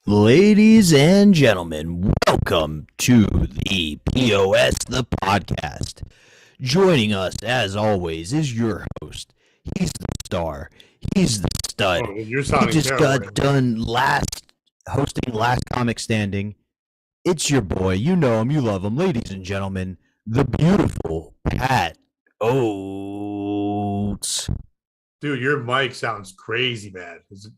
Ladies and gentlemen, welcome to the POS, the podcast. Joining us, as always, is your host. He's the star. He's the Oh, stud. you're He sounding just terrible got right now. done hosting Last Comic Standing. It's your boy. You know him. You love him. Ladies and gentlemen, the beautiful Pat Oates. Dude, your mic sounds crazy bad. Is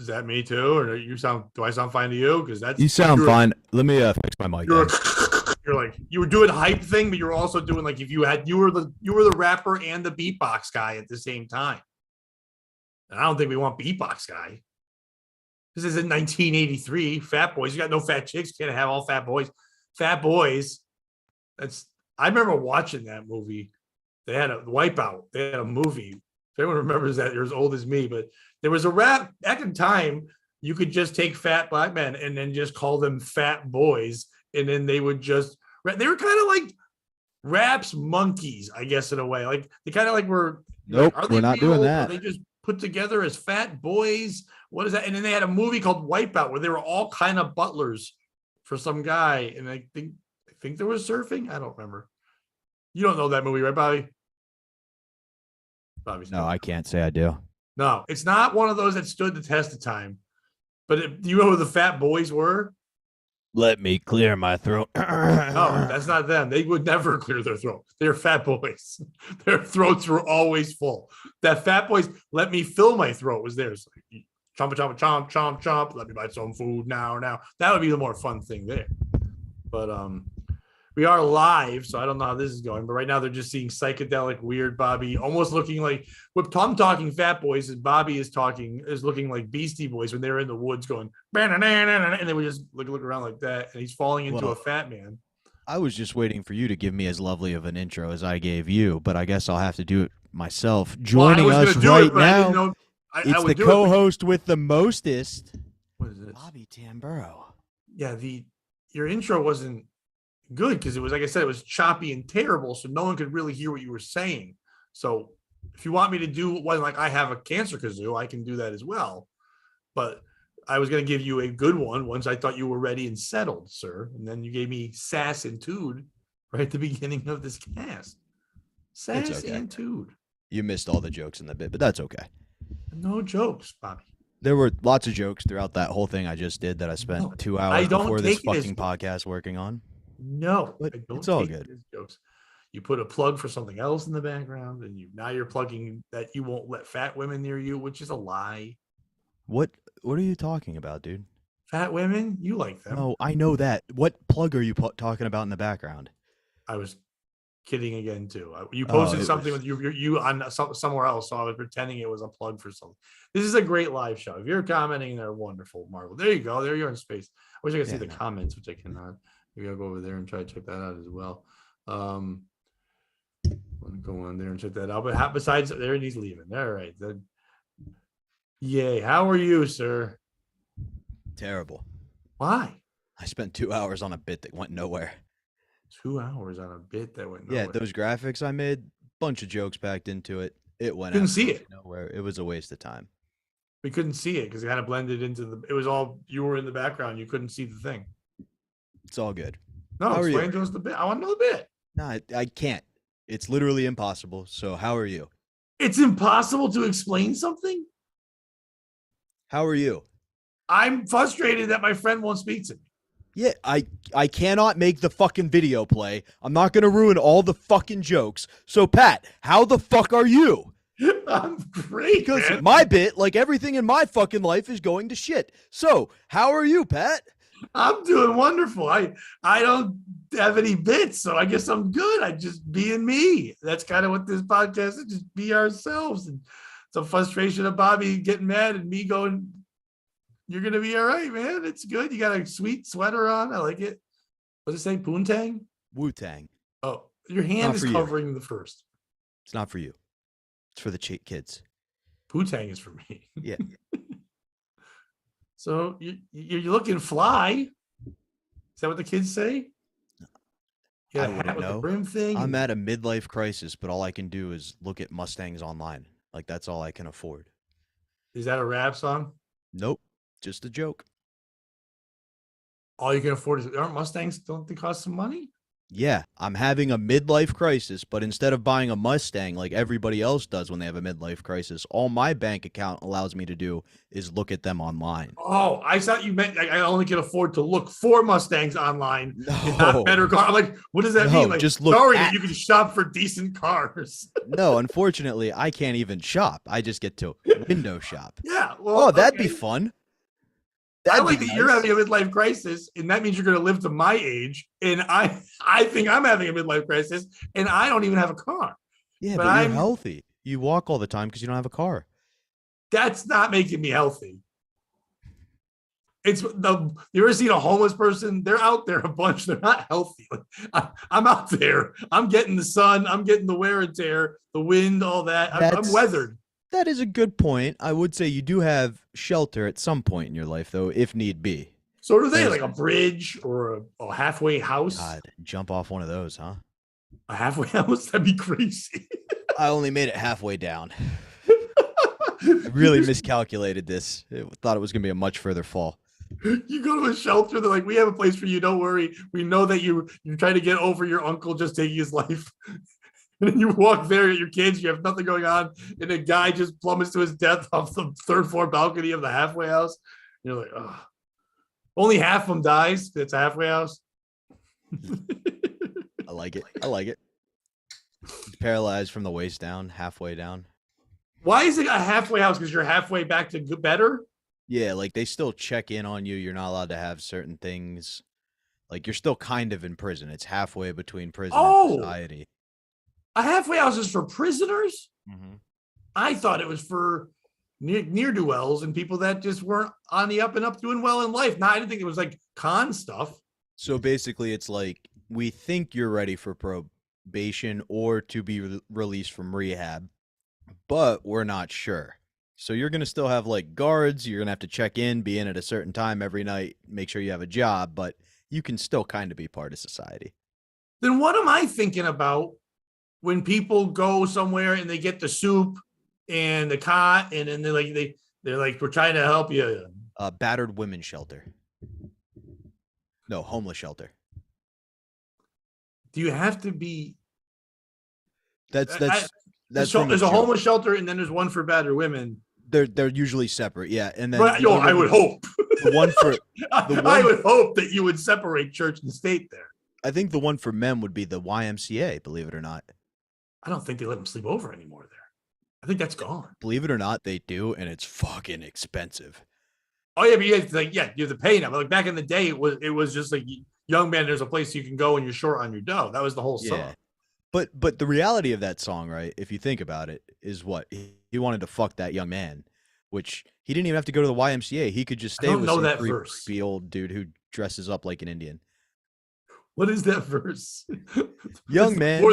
that me too? Or do I sound fine to you? Because You sound fine. Let me fix my mic. you're you're like you were doing hype thing, but you're also doing like if you were the rapper and the beatbox guy at the same time. And I don't think we want beatbox guy. This is in 1983. Fat boys. You got no fat chicks. Can't have all fat boys. Fat boys. I remember watching that movie. They had a Wipeout. They had a movie. If anyone remembers that, you're as old as me, but there was a rap back in time. You could just take fat black men and then just call them fat boys, and then they would they were kind of like raps monkeys, I guess, in a way. Like they kind of like were. Nope, Are they we're not doing that. Are they just put together as fat boys? What is that? And then they had a movie called Wipeout where they were all kind of butlers for some guy, and I think there was surfing. I don't remember. You don't know that movie, right, Bobby? Bobby's No, I can't say I do. No, it's not one of those that stood the test of time. But do you know who the fat boys were? Let me clear my throat. No, that's not them. They would never clear their throat. They're fat boys. Their throats were always full. That fat boys, let me fill my throat was theirs. Chomp, chomp, chomp, chomp, chomp. Let me buy some food now. That would be the more fun thing there. But we are live, so I don't know how this is going. But right now they're just seeing psychedelic, weird Bobby, almost looking like what Tom talking fat boys and Bobby is looking like Beastie Boys when they were in the woods going, and they would just look around like that, and he's falling into a fat man. I was just waiting for you to give me as lovely of an intro as I gave you, but I guess I'll have to do it myself. Joining us right now, it's the co-host with the mostest. What is this? Bobby Tamburo. Yeah, your intro wasn't good because it was, like I said, it was choppy and terrible, so no one could really hear what you were saying. So if you want me to do one like I have a cancer kazoo, I can do that as well. But I was going to give you a good one once I thought you were ready and settled, sir. And then you gave me sass and tude right at the beginning of this cast. Sass and tude. You missed all the jokes in the bit, but that's okay. No jokes, Bobby. There were lots of jokes throughout that whole thing I just did that I spent 2 hours before this fucking podcast working on. No, but it's all good. Jokes. You put a plug for something else in the background, and now you're plugging that you won't let fat women near you, which is a lie. What are you talking about, dude? Fat women, you like them? No, I know that. What plug are you talking about in the background? I was kidding again too. You posted something with you on somewhere else, so I was pretending it was a plug for something. This is a great live show. If you're commenting, they're wonderful, Marvel. There you go. There you're in space. I wish I could see the comments, which I cannot. Maybe I'll go over there and try to check that out as well. I'm gonna go on there and check that out. But besides, there he's leaving. All right. Yay. How are you, sir? Terrible. Why? I spent 2 hours on a bit that went nowhere. 2 hours on a bit that went nowhere. Yeah, those graphics I made, bunch of jokes packed into it. It went couldn't see it nowhere. It was a waste of time. We couldn't see it because it kind of blended into it was all you were in the background. You couldn't see the thing. It's all good. No, explain to us the bit. I want to know the bit. No, I can't. It's literally impossible. So how are you? It's impossible to explain something? How are you? I'm frustrated that my friend won't speak to me. Yeah, I cannot make the fucking video play. I'm not going to ruin all the fucking jokes. So, Pat, how the fuck are you? I'm great, because man. My bit, like everything in my fucking life, is going to shit. So, how are you, Pat? I'm doing wonderful. I don't have any bits, so I guess I'm good. I just being me. That's kind of what this podcast is, just be ourselves. And some frustration of Bobby getting mad and me going, you're going to be all right, man. It's good. You got a sweet sweater on. I like it. What does it say? Poontang? Wu-Tang. Oh, your hand is covering the first. It's not for you. It's for the kids. Poontang is for me. Yeah. So you're looking fly. Is that what the kids say? Yeah, I wouldn't know. The brim thing. I'm at a midlife crisis, but all I can do is look at Mustangs online. Like, that's all I can afford. Is that a rap song? Nope. Just a joke. All you can afford is aren't Mustangs? Don't they cost some money? Yeah, I'm having a midlife crisis, but instead of buying a Mustang like everybody else does when they have a midlife crisis, all my bank account allows me to do is look at them online. Oh, I thought you meant like, I only can afford to look for Mustangs online and not No, better car. I'm like, what does that mean? no, Like, just look sorry that at. you can shop for decent cars. No, unfortunately, I can't even shop. I just get to window shop. Yeah, Oh, well, that'd be okay. fun. I That'd be like that you're nice. having a midlife crisis, and that means you're going to live to my age. And I think I'm having a midlife crisis, and I don't even have a car. Yeah, But but you're I'm healthy. You walk all the time because you don't have a car. that's not making me healthy. It's the you ever seen a homeless person? They're out there a bunch. They're not healthy. Like, I'm out there. I'm getting the sun. I'm getting the wear and tear, the wind, all that. I'm That's weathered. that is a good point. I would say you do have shelter at some point in your life, though, if need be. So do they There's like a bridge or a halfway house? God, jump off one of those, huh? A halfway house? That'd be crazy. I only made it halfway down. I really miscalculated this. I thought it was going to be a much further fall. You go to a shelter, they're like, we have a place for you. Don't worry. We know that you're trying to get over your uncle just taking his life. And then you walk there at your kids, you have nothing going on, and a guy just plummets to his death off the third floor balcony of the halfway house. You're like, oh, only half of them dies. It's a halfway house. I like it. I like it. Paralyzed from the waist down, halfway down. Why is it a halfway house? Because you're halfway back to better? Yeah, like they still check in on you. You're not allowed to have certain things. Like you're still kind of in prison. It's halfway between prison and Oh, society. a halfway house is for prisoners? Mm-hmm. I thought it was for near do wells and people that just weren't on the up and up doing well in life. No, I didn't think it was like con stuff. So basically, it's like we think you're ready for probation or to be released from rehab, but we're not sure. So you're going to still have like guards. You're going to have to check in, be in at a certain time every night, make sure you have a job, but you can still kind of be part of society. Then what am I thinking about when people go somewhere and they get the soup and the cot and then they're like, we're trying to help you. Battered women's shelter. No, homeless shelter. Do you have to be That's there's from a joke. homeless shelter and then there's one for battered women? They're usually separate, yeah. And then But, I would hope. the one for I would hope that you would separate church and state there. I think the one for men would be the YMCA, believe it or not. I don't think they let them sleep over anymore there. I think that's gone. Believe it or not, they do, and it's fucking expensive. Oh yeah, but you have to, like, you have to pay now. But like back in the day, it was just like, young man, there's a place you can go when you're short on your dough. That was the whole song. Yeah. But the reality of that song, right, if you think about it, is what? He wanted to fuck that young man, which he didn't even have to go to the YMCA. He could just stay with some creepy old dude who dresses up like an Indian. What is that verse? Young man,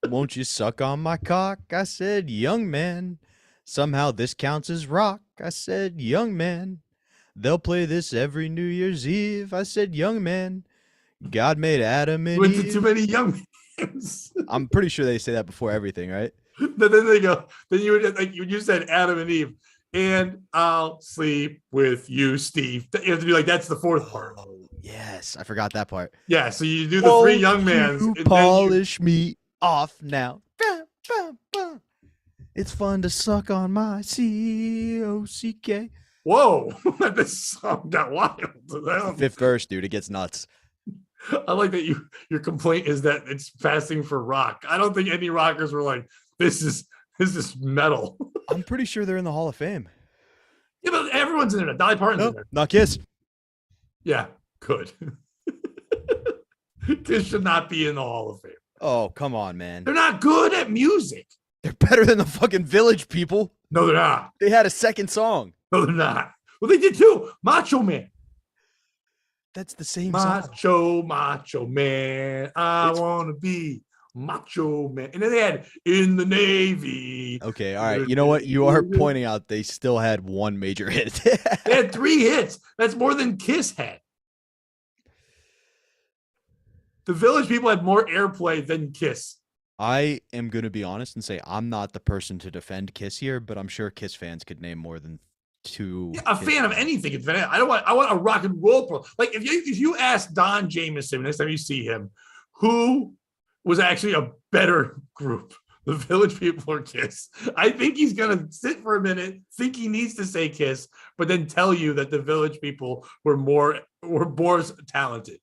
won't you suck on my cock? I said, young man. Somehow this counts as rock. I said, young man. They'll play this every New Year's Eve. I said, young man. God made Adam and Went Eve. to too many young men. I'm pretty sure they say that before everything, right? But then they go, then you would like you said Adam and Eve, and I'll sleep with you, Steve. You have to be like, that's the fourth part. Oh, yes, I forgot that part. Yeah, so you do the three young mans. You polish me off now. It's fun to suck on my COCK. Whoa, this song got wild. Fifth verse, dude, it gets nuts. I like that your complaint is that it's passing for rock. I don't think any rockers were like, this is metal. I'm pretty sure they're in the Hall of Fame. Yeah, but everyone's in there. Dolly Parton's in there. Not Kiss. Yeah, good. Kiss should not be in the Hall of Fame. Oh, come on, man. They're not good at music. They're better than the fucking Village People. No, they're not. They had a second song. No, they're not. Well, they did too. Macho Man. That's the same song. Macho Man. I want to be Macho Man. And then they had In the Navy. Okay, all right. You know what? You are pointing out they still had one major hit. They had 3 hits. That's more than Kiss had. The Village People had more airplay than Kiss. I am going to be honest and say I'm not the person to defend Kiss here, but I'm sure Kiss fans could name more than to a fan of anything. I want a rock and roll pro. Like if you ask Don Jameson next time you see him, who was actually a better group, the Village People or Kiss? I think he's gonna sit for a minute, think he needs to say Kiss, but then tell you that the Village People were more talented.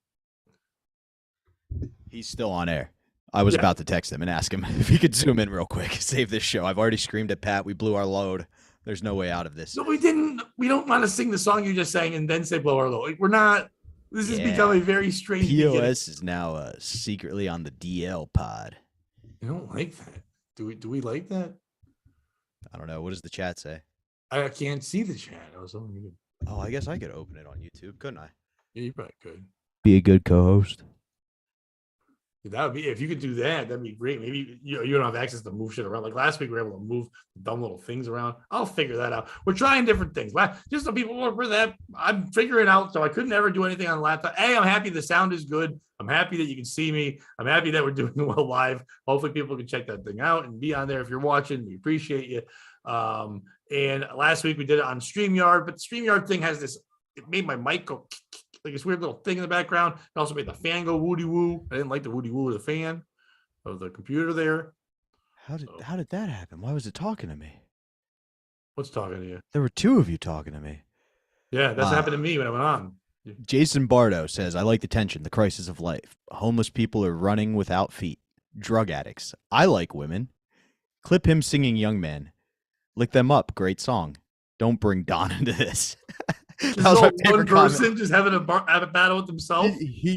He's still on air. I was about to text him and ask him if he could zoom in real quick. Save this show. I've already screamed at Pat. We blew our load. There's no way out of this. No, we didn't. We don't want to sing the song you just sang and then say blow our load. Like, we're not. This has become a very strange. POS beginning. Is now secretly on the DL pod. I don't like that. Do we like that? I don't know. What does the chat say? I can't see the chat. Oh, I guess I could open it on YouTube, couldn't I? Yeah, you probably could. Be a good co-host. That would be, if you could do that, that'd be great. Maybe you don't have access to move shit around. Like last week, we were able to move dumb little things around. I'll figure that out. We're trying different things. Just so people work with that, I'm figuring out. So I couldn't ever do anything on the laptop. Hey, I'm happy the sound is good. I'm happy that you can see me. I'm happy that we're doing well live. Hopefully, people can check that thing out and be on there if you're watching. We appreciate you. And last week we did it on StreamYard, but the StreamYard thing has this. It made my mic go like this weird little thing in the background. It also made the fan go woody woo. I didn't like the woody woo of the fan of the computer there. How did that happen? Why was it talking to me? What's talking to you? There were two of you talking to me. Yeah, that's happened to me when I went on. Jason Bardo says, I like the tension, the crisis of life. Homeless people are running without feet. Drug addicts. I like women. Clip him singing Young Man. Lick them up. Great song. Don't bring Don into this. That was my favorite one person comment. Just having a battle with himself.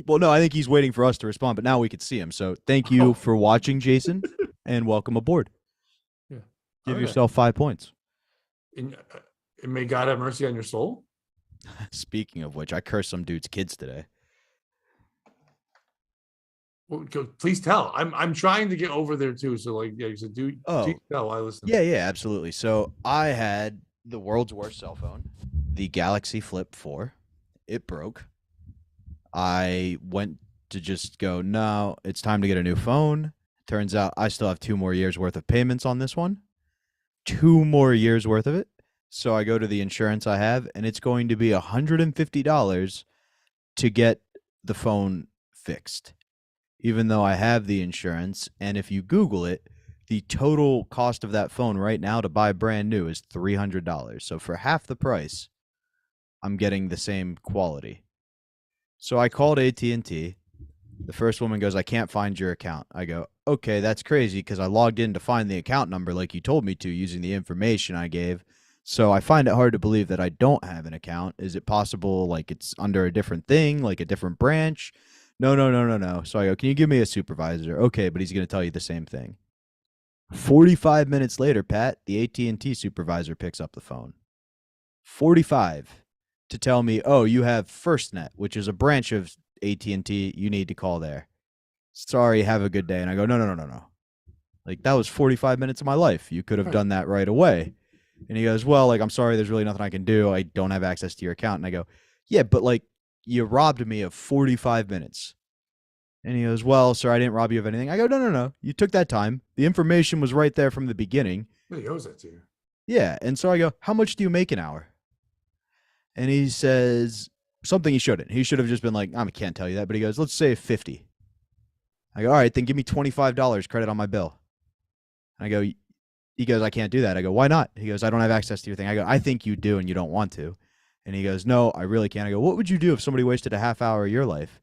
Well, no, I think he's waiting for us to respond, but now we could see him. So thank you for watching, Jason, and welcome aboard. Yeah, give yourself 5 points. And may God have mercy on your soul. Speaking of which, I cursed some dude's kids today. Well, please tell. I'm trying to get over there too. So like, yeah, so do tell. I listen. Yeah, absolutely. So I had the world's worst cell phone, the Galaxy Flip 4. It broke. I went to just go, no, it's time to get a new phone. Turns out I still have 2 more years worth of payments on this one. 2 more years worth of it. So I go to the insurance I have, and it's going to be $150 to get the phone fixed, even though I have the insurance. And if you Google it, the total cost of that phone right now to buy brand new is $300. So for half the price, I'm getting the same quality. So I called AT&T. The first woman goes, I can't find your account. I go, okay, that's crazy because I logged in to find the account number like you told me to using the information I gave. So I find it hard to believe that I don't have an account. Is it possible like it's under a different thing, like a different branch? No. So I go, can you give me a supervisor? Okay, but he's going to tell you the same thing. 45 minutes later, Pat, the AT&T supervisor picks up the phone. 45 to tell me, oh, you have FirstNet, which is a branch of AT&T. You need to call there. Sorry, have a good day. And I go, no. Like, that was 45 minutes of my life. You could have done that right away. And he goes, well, like, I'm sorry, there's really nothing I can do. I don't have access to your account. And I go, yeah, but like, you robbed me of 45 minutes. And he goes, well, sir, I didn't rob you of anything. I go, no. You took that time. The information was right there from the beginning. He owes that to you. Yeah. And so I go, how much do you make an hour? And he says something he shouldn't. He should have just been like, I can't tell you that. But he goes, let's say 50. I go, all right, then give me $25 credit on my bill. I go, he goes, I can't do that. I go, why not? He goes, I don't have access to your thing. I go, I think you do and you don't want to. And he goes, no, I really can't. I go, what would you do if somebody wasted a half hour of your life?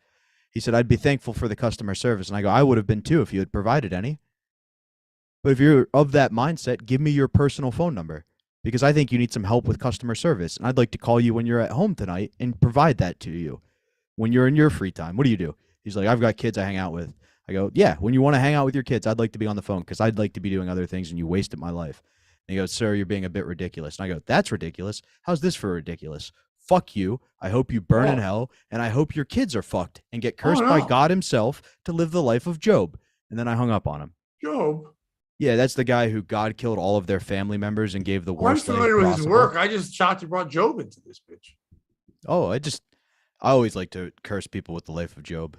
He said, I'd be thankful for the customer service. And I go, I would have been too if you had provided any. But if you're of that mindset, give me your personal phone number because I think you need some help with customer service. And I'd like to call you when you're at home tonight and provide that to you when you're in your free time. What do you do? He's like, I've got kids I hang out with. I go, yeah, when you want to hang out with your kids, I'd like to be on the phone because I'd like to be doing other things and you wasted my life. And he goes, sir, you're being a bit ridiculous. And I go, that's ridiculous. How's this for ridiculous? Fuck you. I hope you burn in hell, and I hope your kids are fucked and get cursed by God himself to live the life of Job. And then I hung up on him. Job? Yeah, that's the guy who God killed all of their family members and gave the worst. I'm familiar with his work. I just shot and brought Job into this bitch. Oh, I always like to curse people with the life of Job.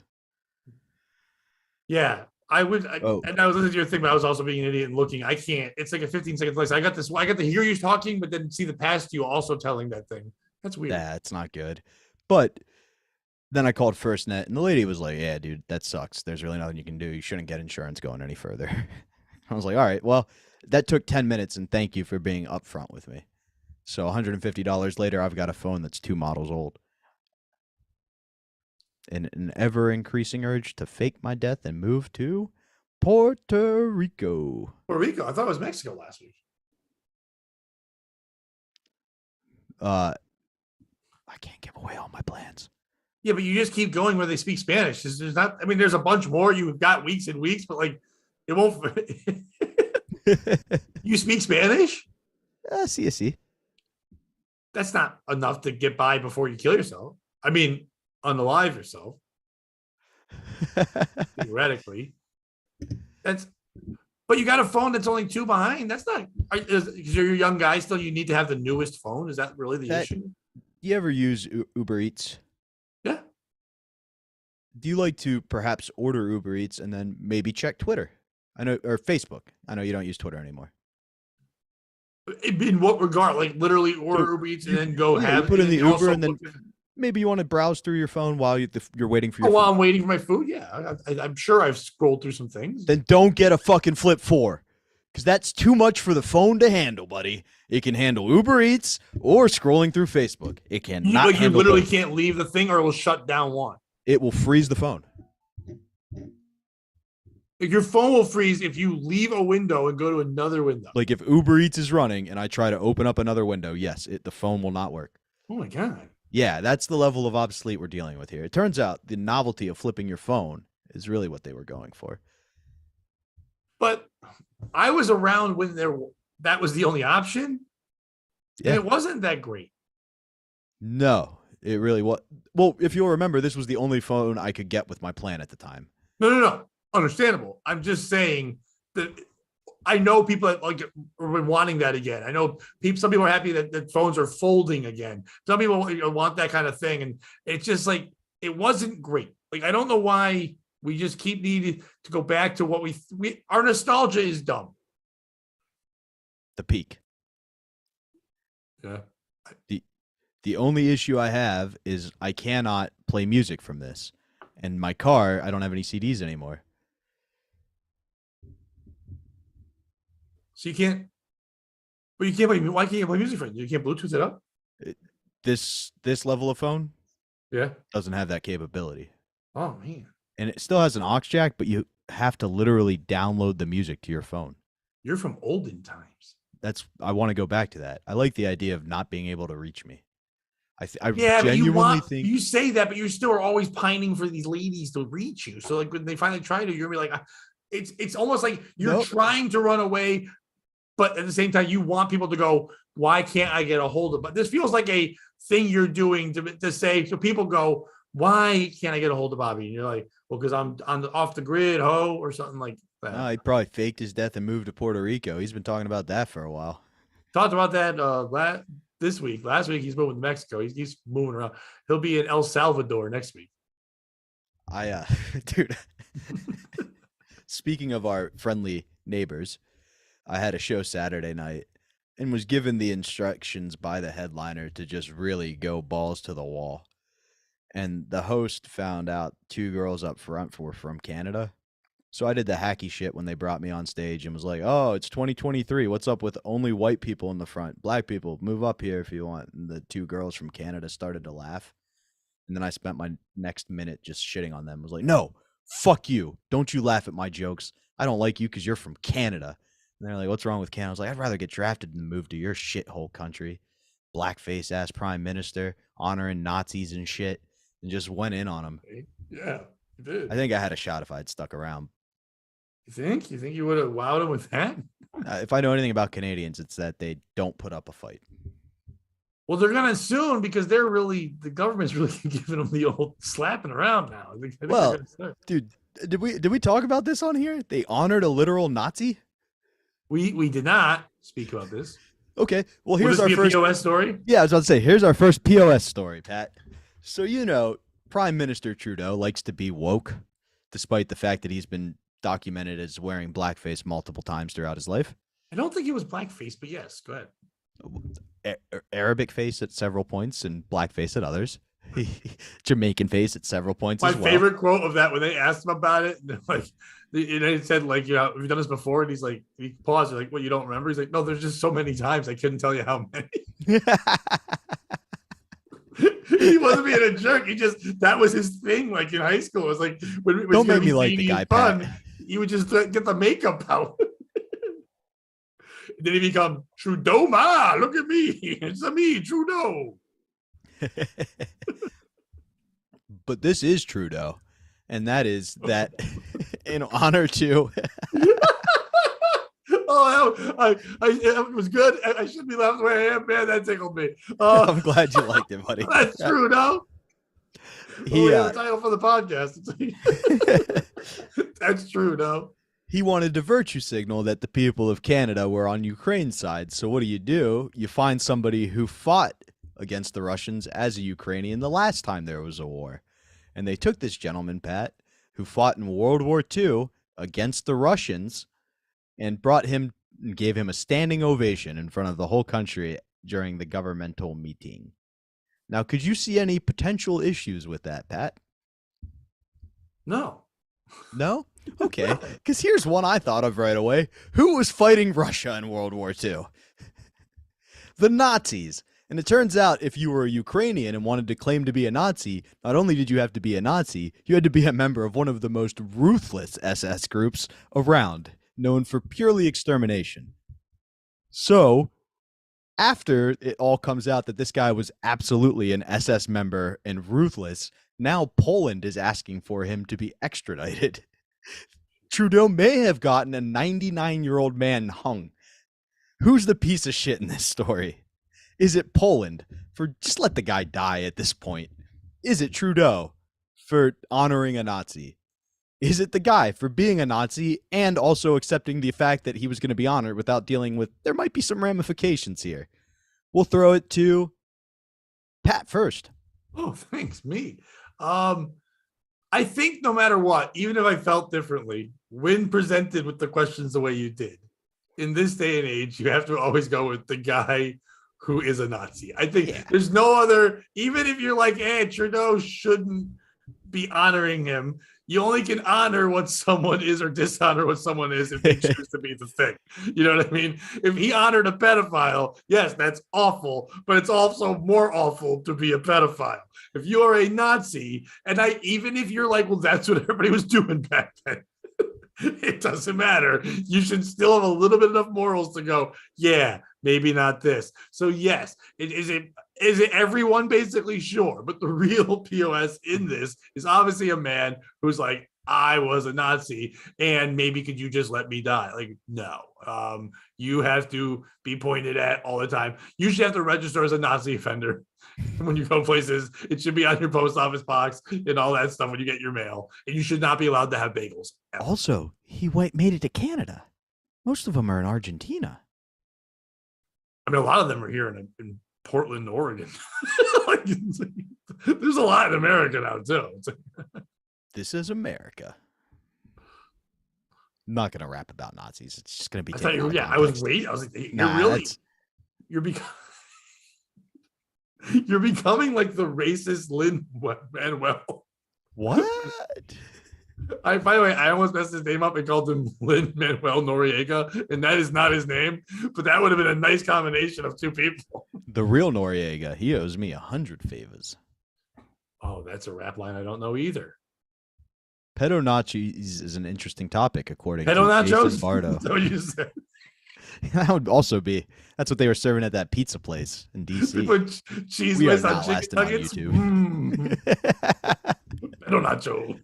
Yeah. I would, Oh, and I was listening to your thing, but I was also being an idiot and looking. I can't. It's like a 15-second delay. So I got this. I got to hear you talking, but then see the past you also telling that thing. That's weird. that's not good. But then I called FirstNet, and the lady was like, "Yeah, dude, that sucks. There's really nothing you can do. You shouldn't get insurance going any further." I was like, "All right, well, that took 10 minutes, and thank you for being upfront with me." So $150 later, I've got a phone that's 2 models old. And an ever increasing urge to fake my death and move to Puerto Rico. Puerto Rico. I thought it was Mexico last week. I can't give away all my plans. Yeah, but you just keep going where they speak Spanish. There's not. I mean, there's a bunch more. You've got weeks and weeks, but like, it won't. You speak Spanish? See. That's not enough to get by before you kill yourself. I mean, unalive yourself. Theoretically, but you got a phone that's only 2 behind. That's not because you're a young guy still. You need to have the newest phone. Is that really the issue? Do you ever use Uber Eats? Yeah. Do you like to perhaps order Uber Eats and then maybe check Twitter? I know, or Facebook. I know you don't use Twitter anymore. In what regard? Like literally order Uber Eats and then go have you put in the Uber and then look, maybe you want to browse through your phone while you're waiting for your while food. I'm waiting for my food. Yeah, I'm sure I've scrolled through some things. Then don't get a fucking Flip 4 because that's too much for the phone to handle, buddy. It can handle Uber Eats or scrolling through Facebook. It cannot. You literally can't leave the thing or it will shut down one. It will freeze the phone. Your phone will freeze if you leave a window and go to another window. Like if Uber Eats is running and I try to open up another window, yes, the phone will not work. Oh my God. Yeah, that's the level of obsolete we're dealing with here. It turns out the novelty of flipping your phone is really what they were going for. But I was around when that was the only option. Yeah. And it wasn't that great. No, it really was. Well, if you'll remember, this was the only phone I could get with my plan at the time. No. Understandable. I'm just saying that I know people that like are wanting that again. I know some people are happy that phones are folding again. Some people want that kind of thing. And it's just like, it wasn't great. Like, I don't know why we just keep needing to go back to what our nostalgia is dumb. The peak. Yeah. The only issue I have is I cannot play music from this. And my car, I don't have any CDs anymore. So you can't, but you can't play. Why can't you play music from it? You can't Bluetooth it up. This level of phone, yeah, doesn't have that capability. Oh man! And it still has an aux jack, but you have to literally download the music to your phone. You're from olden times. I want to go back to that. I like the idea of not being able to reach me. I genuinely think you say that, but you still are always pining for these ladies to reach you. So like when they finally try to, you're gonna be like, it's almost like you're trying to run away. But at the same time, you want people to go, why can't I get a hold of it? But this feels like a thing you're doing to say, so people go, why can't I get a hold of Bobby? And you're like, well, because I'm off the grid, or something like that. No, he probably faked his death and moved to Puerto Rico. He's been talking about that for a while. Talked about that this week. Last week, he's moving to Mexico. He's moving around. He'll be in El Salvador next week. Dude, speaking of our friendly neighbors, I had a show Saturday night and was given the instructions by the headliner to just really go balls to the wall. And the host found out 2 girls up front were from Canada. So I did the hacky shit when they brought me on stage and was like, oh, it's 2023. What's up with only white people in the front? Black people, move up here if you want. And the 2 girls from Canada started to laugh. And then I spent my next minute just shitting on them. I was like, no, fuck you. Don't you laugh at my jokes. I don't like you because you're from Canada. And they're like, what's wrong with Canada? I was like, I'd rather get drafted than move to your shithole country. Blackface ass prime minister, honoring Nazis and shit, and just went in on them. Yeah, you did. I think I had a shot if I had stuck around. You think? You think you would have wowed him with that? If I know anything about Canadians, it's that they don't put up a fight. Well, they're gonna soon because the government's really giving them the old slapping around now. Well, dude, did we talk about this on here? They honored a literal Nazi. We did not speak about this. Okay, well here's our first POS story. Yeah, I was about to say, here's our first POS story, Pat. So Prime Minister Trudeau likes to be woke, despite the fact that he's been documented as wearing blackface multiple times throughout his life. I don't think it was blackface, but yes, go ahead. Arabic face at several points and blackface at others. Jamaican face at several points My as well. favorite quote of that when they asked him about it, and they said like, have you done this before? And he's like, he paused, like, what, you don't remember? He's like, no, there's just so many times I couldn't tell you how many. He wasn't being a jerk. That was his thing. Like in high school, it was like when it was Don't make me like the guy, fun, Pat. he would just get the makeup out. Then he become True Doh. Look at me, it's me, True Doh. But this is True Doh, and that is that in honor to. It was good. I shouldn't be laughing the way I am, man. That tickled me. I'm glad you liked it, buddy. That's True Doh. We have a title for the podcast. That's True Doh. He wanted to virtue signal that the people of Canada were on Ukraine's side. So what do? You find somebody who fought against the Russians as a Ukrainian the last time there was a war. And they took this gentleman, Pat, who fought in World War II against the Russians and brought him and gave him a standing ovation in front of the whole country during the governmental meeting. Now, could you see any potential issues with that, Pat? No. No? Okay, because here's one I thought of right away. Who was fighting Russia in World War II? The Nazis. And it turns out if you were a Ukrainian and wanted to claim to be a Nazi, not only did you have to be a Nazi, you had to be a member of one of the most ruthless SS groups around, known for purely extermination. So, after it all comes out that this guy was absolutely an SS member and ruthless, now Poland is asking for him to be extradited. Trudeau may have gotten a 99-year-old man hung. Who's the piece of shit in this story? Is it Poland for just let the guy die at this point? Is it Trudeau for honoring a Nazi? Is it the guy for being a Nazi and also accepting the fact that he was going to be honored without dealing with there might be some ramifications here? We'll throw it to Pat first. Oh, thanks, me. I think no matter what, even if I felt differently, when presented with the questions the way you did, in this day and age, you have to always go with the guy who is a Nazi. I think there's no other, even if you're like, Trudeau shouldn't be honoring him, you only can honor what someone is or dishonor what someone is if they choose to be the thing. You know what I mean? If he honored a pedophile, yes, that's awful, but it's also more awful to be a pedophile. If you are a Nazi, and even if you're like, well, that's what everybody was doing back then, it doesn't matter. You should still have a little bit enough morals to go, yeah, maybe not this. So yes, is it everyone? Basically, sure. But the real POS in this is obviously a man who's like, I was a Nazi, and maybe could you just let me die? Like, no. You have to be pointed at all the time. You should have to register as a Nazi offender when you go places. It should be on your post office box and all that stuff when you get your mail. And you should not be allowed to have bagels. Ever. Also, he made it to Canada. Most of them are in Argentina. I mean, a lot of them are here in Portland, Oregon. There's a lot in America now, too. This is America. I'm not going to rap about Nazis. It's just going to be. I was waiting. I was like, you're becoming like the racist Lin-Manuel. What? By the way, I almost messed his name up and called him Lin-Manuel Noriega, and that is not his name. But that would have been a nice combination of two people. The real Noriega, he owes me 100 favors. Oh, that's a rap line I don't know either. Pedonachos is an interesting topic, according to Jason Bardo. That's what you said. That would also be. That's what they were serving at that pizza place in D.C. Put cheese we whiz are on not chicken lasting on nuggets. YouTube. Pedonachos.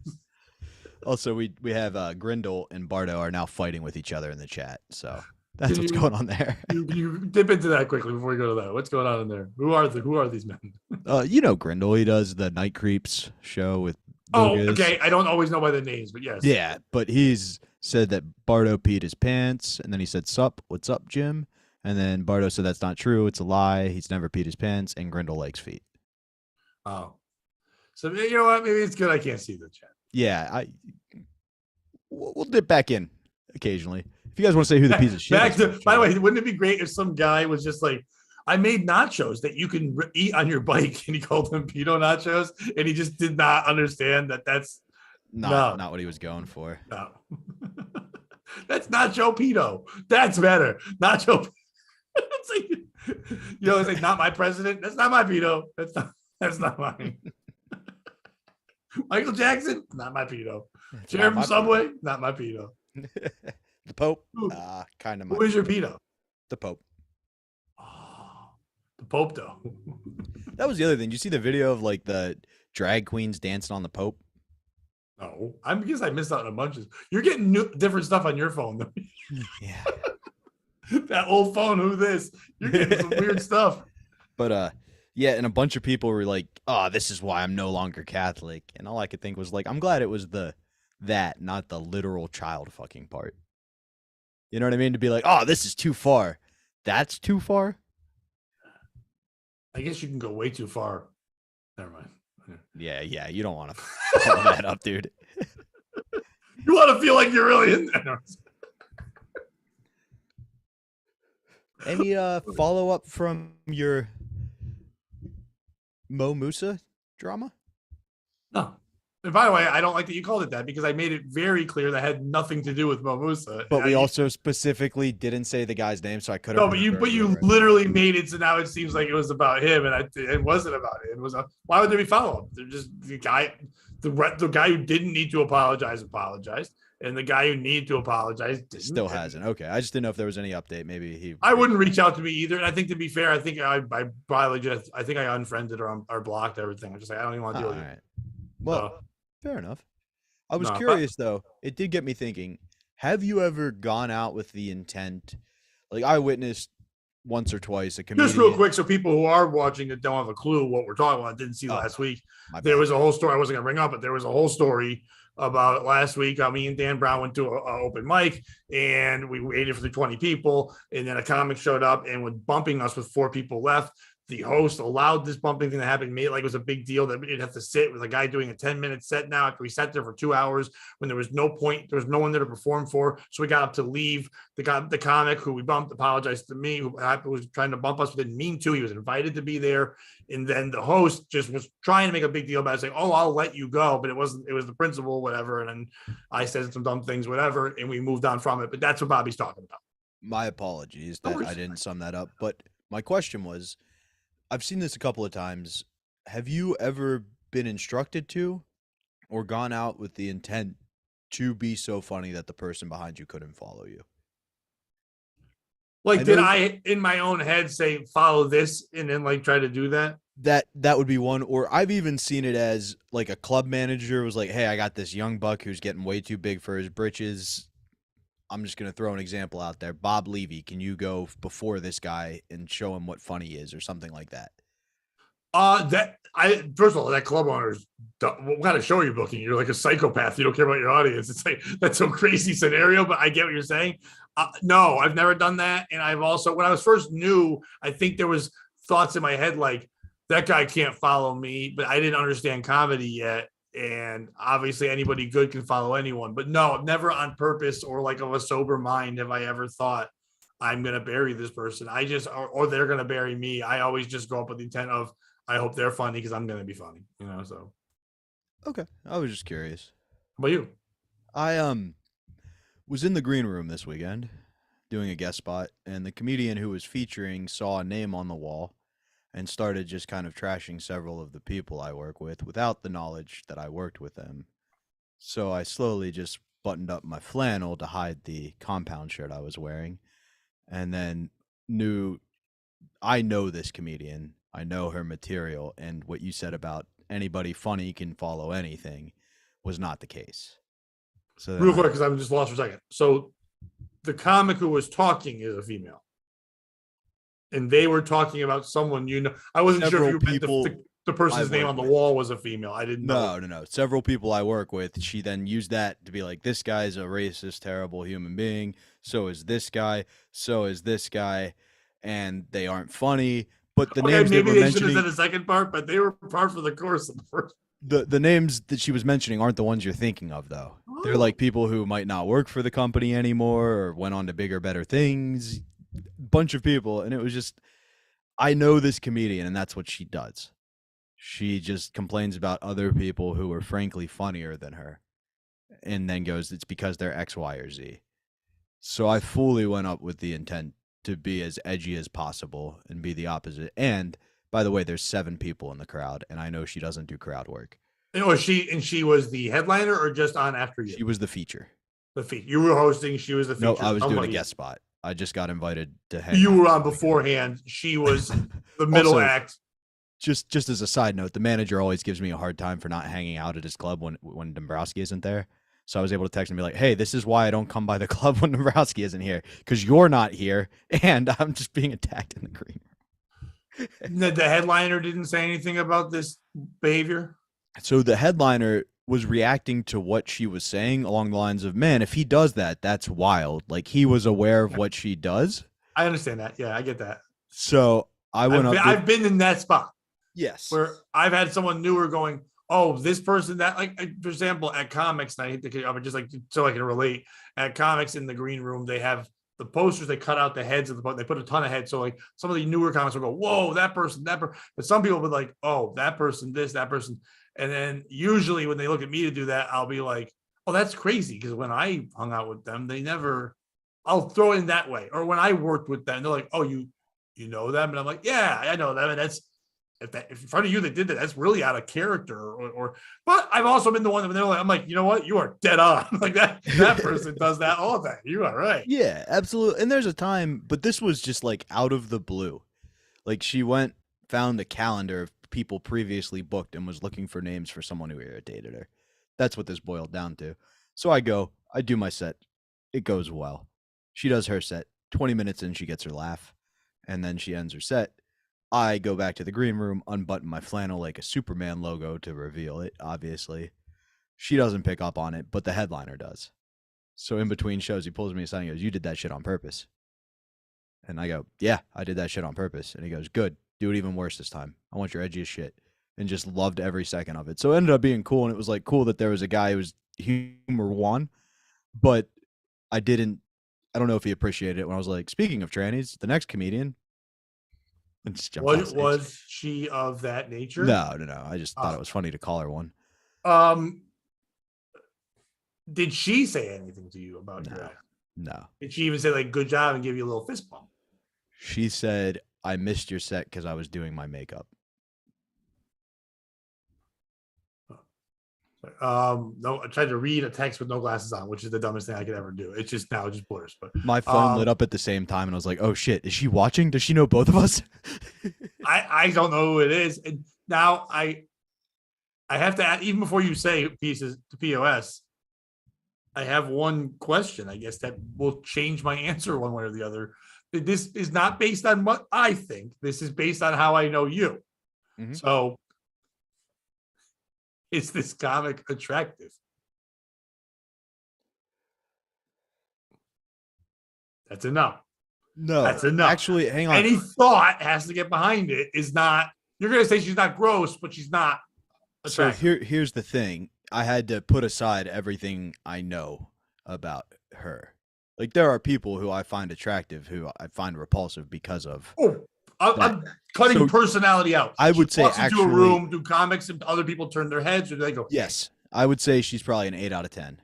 Also, we have Grindle and Bardo are now fighting with each other in the chat. So that's what's going on there. You dip into that quickly before we go to that. What's going on in there? Who are these men? Grindle. He does the Night Creeps show with. Lucas. Okay. I don't always know by the names, but yes. Yeah, but he's said that Bardo peed his pants, and then he said, "Sup, what's up, Jim?" And then Bardo said that's not true. It's a lie. He's never peed his pants, and Grindle likes feet. Oh, so you know what? Maybe it's good I can't see the chat. Yeah, we'll dip back in occasionally. If you guys want to say who the piece of shit Back is, to, by the way, wouldn't it be great if some guy was just like, I made nachos that you can eat on your bike, and he called them pedo nachos, and he just did not understand that that's not what he was going for. no. That's nacho pedo. That's better. Nacho. It's like, it's like not my president. That's not my pedo. That's not mine. Michael Jackson, not my pedo. Chair from Subway, not my pedo. The Pope, kind of. Who is your pedo? The Pope. Oh, the Pope, though. That was the other thing. Did you see the video of like the drag queens dancing on the Pope? No, I guess I missed out on a bunch of. You're getting different stuff on your phone, though. Yeah. That old phone. Who this? You're getting some weird stuff. But yeah, and a bunch of people were like, "Oh, this is why I'm no longer Catholic," and all I could think was like, "I'm glad it was that, not the literal child fucking part." You know what I mean? To be like, "Oh, this is too far." That's too far. I guess you can go way too far. Never mind. Yeah. You don't want to follow that up, dude. You want to feel like you're really in there. Any follow up from your Mo Musa drama? No. And by the way, I don't like that you called it that because I made it very clear that had nothing to do with Mo Musa. But we also specifically didn't say the guy's name, so I couldn't. No, but you literally made it so now it seems like it was about him, and it wasn't about it. It was why would there be follow up? They're just the guy who didn't need to apologized, and the guy who needed to apologize didn't. Still hasn't. Okay, I just didn't know if there was any update. Maybe I wouldn't reach out to me either. And I think to be fair, I think I probably I unfriended or blocked everything. I'm just like I don't even want to deal with it. Right. Well. Fair enough. I was curious, though. It did get me thinking. Have you ever gone out with the intent? Like, I witnessed once or twice a comedian. Just real quick, so people who are watching it don't have a clue what we're talking about, didn't see last week. There was a whole story. I wasn't going to bring up, but there was a whole story about last week. Me and Dan Brown went to an open mic, and we waited for the 20 people, and then a comic showed up and was bumping us with 4 people left. The host allowed this bumping thing to happen, made it like it was a big deal that we'd have to sit with a guy doing a 10-minute set now after we sat there for 2 hours when there was no point, there was no one there to perform for. So we got up to leave. The comic who we bumped apologized to me, who was trying to bump us, but didn't mean to. He was invited to be there. And then the host just was trying to make a big deal about it, saying, "Oh, I'll let you go." But it was the principal, whatever. And then I said some dumb things, whatever, and we moved on from it. But that's what Bobby's talking about. My apologies that I didn't sum that up. But my question was, I've seen this a couple of times. Have you ever been instructed to or gone out with the intent to be so funny that the person behind you couldn't follow you? Like, did I in my own head say follow this and then like try to do that? That would be one. Or I've even seen it as like a club manager was like, "Hey, I got this young buck who's getting way too big for his britches. I'm just going to throw an example out there. Bob Levy, can you go before this guy and show him what funny is," or something like that? First of all, that club owner's what kind of show are you booking? You're like a psychopath. You don't care about your audience. It's like that's a crazy scenario, but I get what you're saying. No, I've never done that. And I've also, when I was first new, I think there was thoughts in my head like that guy can't follow me, but I didn't understand comedy yet. And obviously anybody good can follow anyone, but no, never on purpose or like of a sober mind have I ever thought I'm going to bury this person. I just, or they're going to bury me. I always just go up with the intent of, I hope they're funny because I'm going to be funny, so. Okay. I was just curious. How about you? I was in the green room this weekend doing a guest spot, and the comedian who was featuring saw a name on the wall and started just kind of trashing several of the people I work with without the knowledge that I worked with them. So I slowly just buttoned up my flannel to hide the compound shirt I was wearing, and then I know this comedian. I know her material, and what you said about anybody funny can follow anything was not the case. So real quick, because I'm just lost for a second. So the comic who was talking is a female, and they were talking about someone I wasn't sure if you meant the person's name on the wall was a female. I didn't know. No. Several people I work with, she then used that to be like, this guy's a racist, terrible human being. So is this guy. So is this guy. And they aren't funny. But the names maybe they were they should have mentioning, said the second part, but they were part for the course of the first. The names that she was mentioning aren't the ones you're thinking of, though. They're like people who might not work for the company anymore or went on to bigger, better things. Bunch of people, and it was just, I know this comedian, and that's what she does. She just complains about other people who are frankly funnier than her, and then goes, "It's because they're X, Y, or Z." So I fully went up with the intent to be as edgy as possible and be the opposite. And by the way, there's 7 people in the crowd, and I know she doesn't do crowd work. She was the headliner or just on after you? She was the feature. The feature. You were hosting. She was the feature. No, I was doing a guest spot. I just got invited to hang. You were on beforehand. She was the middle act. Just as a side note, the manager always gives me a hard time for not hanging out at his club when Dombrowski isn't there. So I was able to text him and be like, "Hey, this is why I don't come by the club when Dombrowski isn't here, because you're not here, and I'm just being attacked in the green room." The headliner didn't say anything about this behavior. So the headliner was reacting to what she was saying along the lines of, "Man, if he does that, that's wild." Like, he was aware of what she does. I understand that. Yeah, I get that. So I went up. I've been in that spot. Yes. Where I've had someone newer going, "Oh, this person that," like, for example, at comics, and I hate to, I'm just like, so I can relate. At comics in the green room, they have the posters, they cut out the heads of they put a ton of heads. So like some of the newer comics will go, "Whoa, that person, that person." But some people will be like, "Oh, that person, this, that person." And then usually when they look at me to do that, I'll be like, "Oh, that's crazy." Because when I hung out with them, I'll throw it in that way. Or when I worked with them, they're like, "Oh, you know them?" And I'm like, "Yeah, I know them." And that's, if in front of you they did that, that's really out of character. But I've also been the one that I'm like, "You know what? You are dead on." Like that person does that all day. You are right. Yeah, absolutely. And there's a time, but this was just like out of the blue. Like, she found a calendar of people previously booked and was looking for names for someone who irritated her. That's what this boiled down to. So I do my set. It goes well. She does her set. 20 minutes in, she gets her laugh. And then she ends her set. I go back to the green room, unbutton my flannel like a Superman logo to reveal it, obviously. She doesn't pick up on it, but the headliner does. So in between shows, he pulls me aside and he goes, "You did that shit on purpose." And I go, "Yeah, I did that shit on purpose." And he goes, "Good. Do it even worse this time. I want your edgiest shit." And just loved every second of it. So it ended up being cool. And it was like cool that there was a guy who was humor one, but I don't know if he appreciated it when I was like, "Speaking of trannies, the next comedian." And just jumped on stage. Was she of that nature? No. I just thought it was funny to call her one. Did she say anything to you about your act? No. Did she even say like "good job" and give you a little fist bump? She said, "I missed your set because I was doing my makeup." No, I tried to read a text with no glasses on, which is the dumbest thing I could ever do. It's just now it just blurs. But my phone lit up at the same time, and I was like, "Oh shit, is she watching? Does she know both of us?" I don't know who it is, and now I have to add, even before you say pieces to POS. I have one question, I guess, that will change my answer one way or the other. This is not based on what I think. This is based on how I know you. Mm-hmm. So, is this comic attractive? That's enough. No, that's enough. Actually, hang on. Any thought has to get behind it. Is not. You're going to say she's not gross, but she's not attractive. So here's the thing. I had to put aside everything I know about her. Like, there are people who I find attractive, who I find repulsive because of. Oh, I'm cutting personality out. I would say, actually, into a room, do comics, and other people turn their heads, or do they go? Yes, I would say she's probably an 8 out of 10.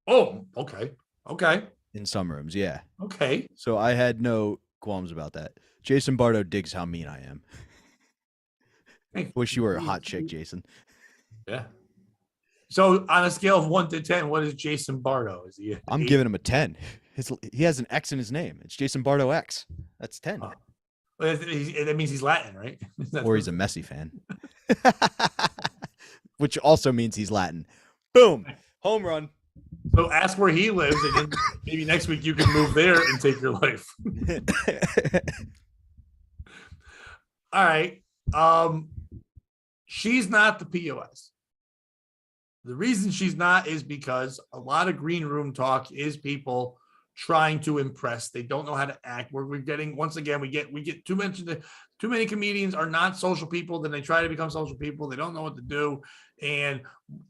Oh, okay. In some rooms, yeah. Okay. So I had no qualms about that. Jason Bardo digs how mean I am. Wish you were a hot chick, Jason. Yeah. So on a scale of 1 to 10, what is Jason Bardo? Is he? I'm giving him a 10. He has an X in his name. It's Jason Bardo X. That's 10. Well, that means he's Latin, right? Or he's a Messi fan. Which also means he's Latin. Boom. Home run. So ask where he lives, and then maybe next week you can move there and take your life. All right. She's not the POS. The reason she's not is because a lot of green room talk is people trying to impress. They don't know how to act. We're getting, once again, we get too many comedians are not social people. Then they try to become social people. They don't know what to do. And